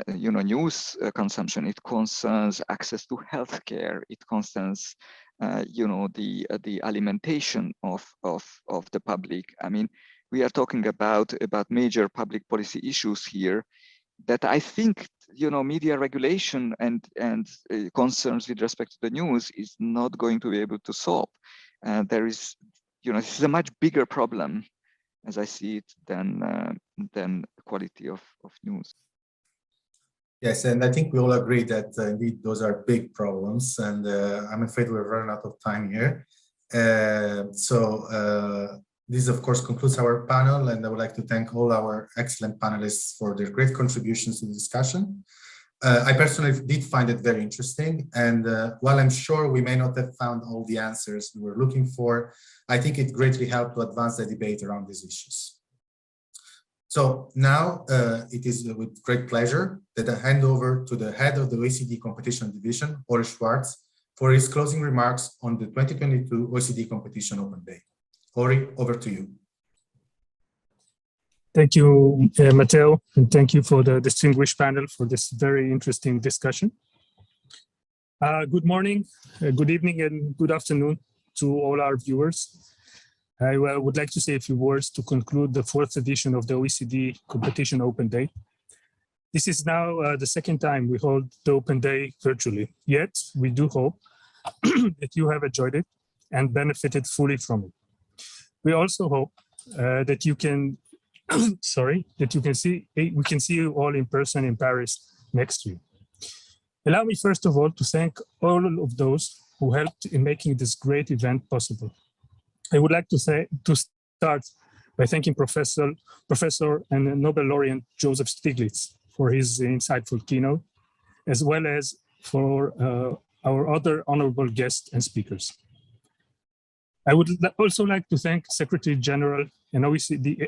news consumption. It concerns access to healthcare. It concerns the alimentation of the public. I mean, we are talking about major public policy issues here that I think media regulation and concerns with respect to the news is not going to be able to solve. There is, this is a much bigger problem, as I see it, than quality of news. Yes, and I think we all agree that indeed those are big problems, and I'm afraid we're running out of time here. This, of course, concludes our panel, and I would like to thank all our excellent panelists for their great contributions to the discussion. I personally did find it very interesting, and while I'm sure we may not have found all the answers we were looking for, I think it greatly helped to advance the debate around these issues. So now it is with great pleasure that I hand over to the head of the OECD Competition Division, Ori Schwartz, for his closing remarks on the 2022 OECD Competition Open Day. Ori, over to you. Thank you, Matteo, and thank you for the distinguished panel for this very interesting discussion. Good morning, good evening, and good afternoon to all our viewers. I would like to say a few words to conclude the 4th edition of the OECD Competition Open Day. This is now the second time we hold the Open Day virtually, yet we do hope that you have enjoyed it and benefited fully from it. We also hope that you can, we can see you all in person in Paris next year. Allow me first of all to thank all of those who helped in making this great event possible. I would like to start by thanking Professor and Nobel laureate Joseph Stiglitz for his insightful keynote, as well as for our other honorable guests and speakers. I would also like to thank Secretary General and OECD,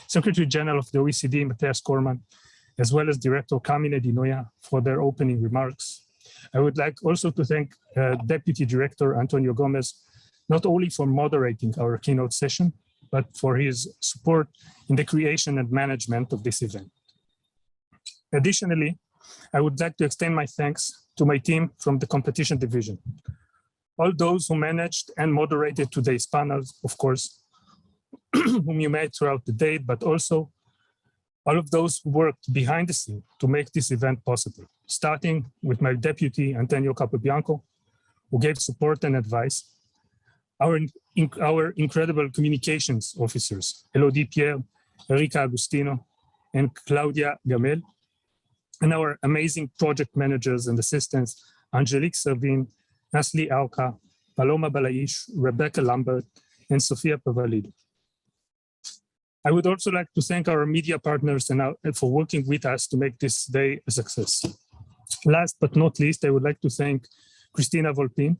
Secretary General of the OECD, Matthias Cormann, as well as Director Carmine Di Noia for their opening remarks. I would like also to thank Deputy Director Antonio Gomez, not only for moderating our keynote session, but for his support in the creation and management of this event. Additionally, I would like to extend my thanks to my team from the competition division. All those who managed and moderated today's panels, of course, whom you met throughout the day, but also all of those who worked behind the scene to make this event possible, starting with my deputy, Antonio Capobianco, who gave support and advice, our incredible communications officers, Elodie Pierre, Erika Agustino, and Claudia Gamel, and our amazing project managers and assistants, Angelique Servin, Nasli Auka, Paloma Balaish, Rebecca Lambert, and Sofia Pavalido. I would also like to thank our media partners and for working with us to make this day a success. Last but not least, I would like to thank Cristina Volpin,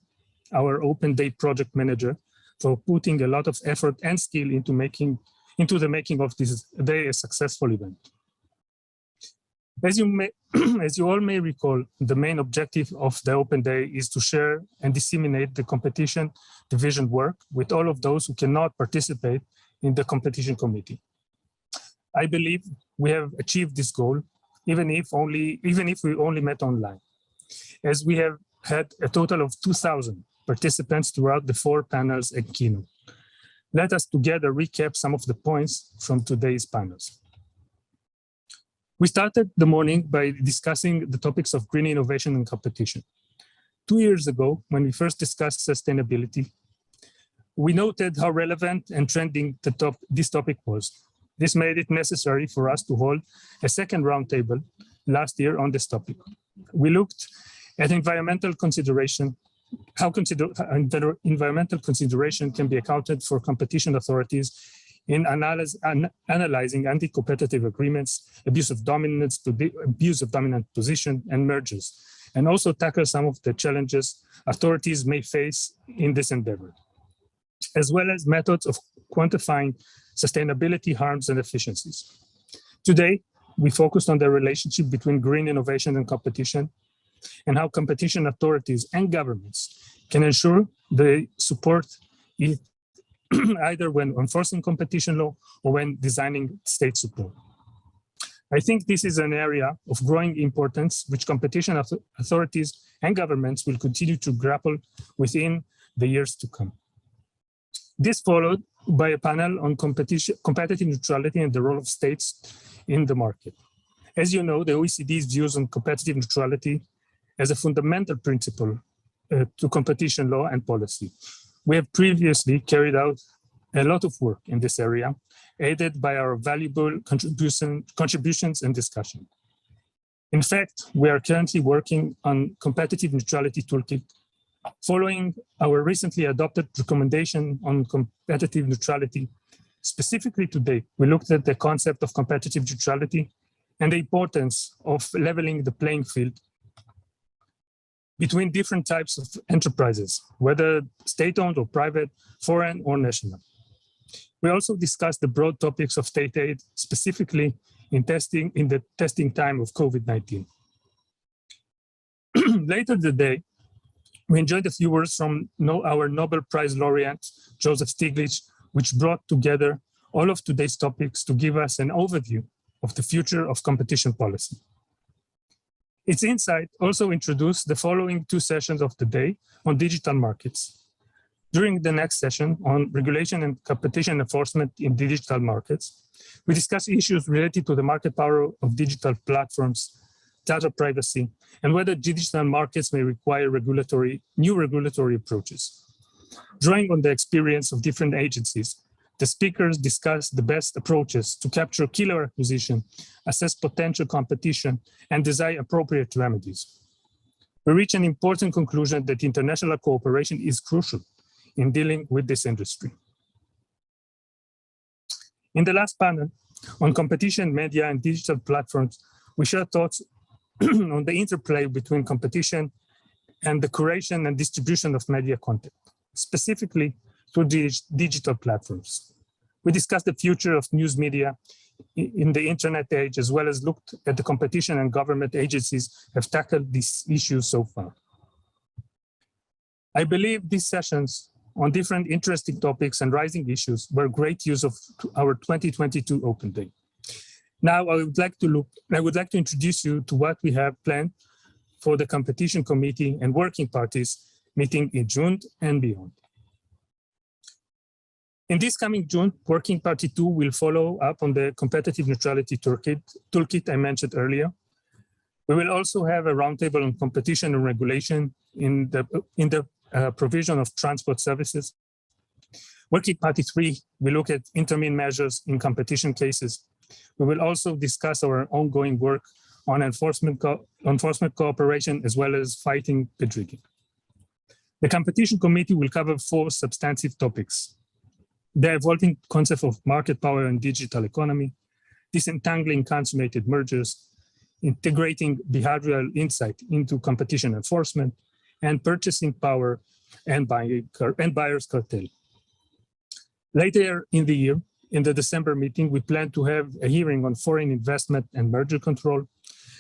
our Open Day project manager, for putting a lot of effort and skill into the making of this day a successful event. As you all may recall, the main objective of the Open Day is to share and disseminate the competition division work with all of those who cannot participate in the competition committee. I believe we have achieved this goal, even if we only met online, as we have had a total of 2,000 participants throughout the 4 panels and keynote. Let us together recap some of the points from today's panels. We started the morning by discussing the topics of green innovation and competition. 2 years ago, when we first discussed sustainability, we noted how relevant and trending this topic was. This made it necessary for us to hold a second roundtable last year on this topic. We looked At environmental consideration, environmental consideration can be accounted for competition authorities in analyzing anti-competitive agreements, abuse of dominant position, and mergers, and also tackle some of the challenges authorities may face in this endeavor, as well as methods of quantifying sustainability harms and efficiencies. Today, we focused on the relationship between green innovation and competition, and how competition authorities and governments can ensure they support it either when enforcing competition law or when designing state support. I think this is an area of growing importance which competition authorities and governments will continue to grapple within the years to come. This followed by a panel on competitive neutrality and the role of states in the market. As you know, the OECD's views on competitive neutrality as a fundamental principle to competition law and policy. We have previously carried out a lot of work in this area, aided by our valuable contributions and discussion. In fact, we are currently working on competitive neutrality toolkit, following our recently adopted recommendation on competitive neutrality. Specifically today, we looked at the concept of competitive neutrality and the importance of leveling the playing field between different types of enterprises, whether state-owned or private, foreign or national. We also discussed the broad topics of state aid, specifically in the testing time of COVID-19. Later today, we enjoyed a few words from our Nobel Prize laureate, Joseph Stiglitz, which brought together all of today's topics to give us an overview of the future of competition policy. Its insight also introduced the following two sessions of the day on digital markets. During the next session on regulation and competition enforcement in digital markets, we discuss issues related to the market power of digital platforms, data privacy, and whether digital markets may require new regulatory approaches. Drawing on the experience of different agencies, the speakers discuss the best approaches to capture killer acquisition, assess potential competition, and design appropriate remedies. We reach an important conclusion that international cooperation is crucial in dealing with this industry. In the last panel on competition, media, and digital platforms, we share thoughts on the interplay between competition and the curation and distribution of media content, specifically through digital platforms. We discussed the future of news media in the internet age, as well as looked at the competition and government agencies have tackled these issues so far. I believe these sessions on different interesting topics and rising issues were great use of our 2022 Open Day. Now I would like to introduce you to what we have planned for the Competition Committee and Working Parties meeting in June and beyond. In this coming June, Working Party 2 will follow up on the competitive neutrality toolkit I mentioned earlier. We will also have a roundtable on competition and regulation in the provision of transport services. Working Party 3 will look at intermediate measures in competition cases. We will also discuss our ongoing work on enforcement cooperation, as well as fighting bid rigging. The Competition Committee will cover 4 substantive topics: the evolving concept of market power and digital economy, disentangling consummated mergers, integrating behavioral insight into competition enforcement, and purchasing power and buyer's cartel. Later in the year, in the December meeting, we plan to have a hearing on foreign investment and merger control,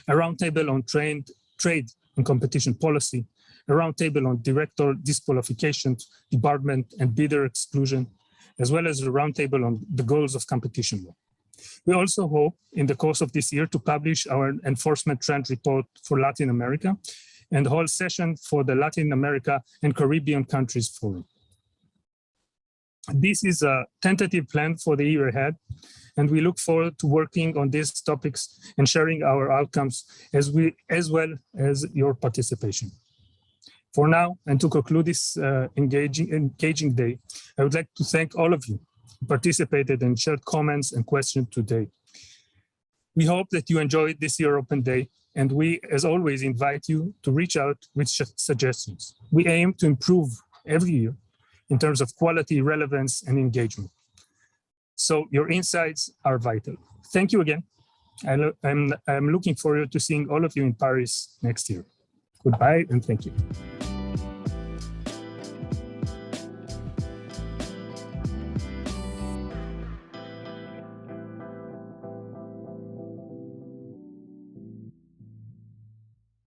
a roundtable on trade and competition policy, a roundtable on director disqualification, debarment, and bidder exclusion, as well as a roundtable on the goals of competition law. We also hope in the course of this year to publish our enforcement trend report for Latin America and the whole session for the Latin America and Caribbean countries forum. This is a tentative plan for the year ahead, and we look forward to working on these topics and sharing our outcomes as well as your participation. For now, and to conclude this engaging day, I would like to thank all of you who participated and shared comments and questions today. We hope that you enjoyed this year Open Day, and we, as always, invite you to reach out with suggestions. We aim to improve every year in terms of quality, relevance, and engagement. So your insights are vital. Thank you again. I'm looking forward to seeing all of you in Paris next year. Goodbye and thank you.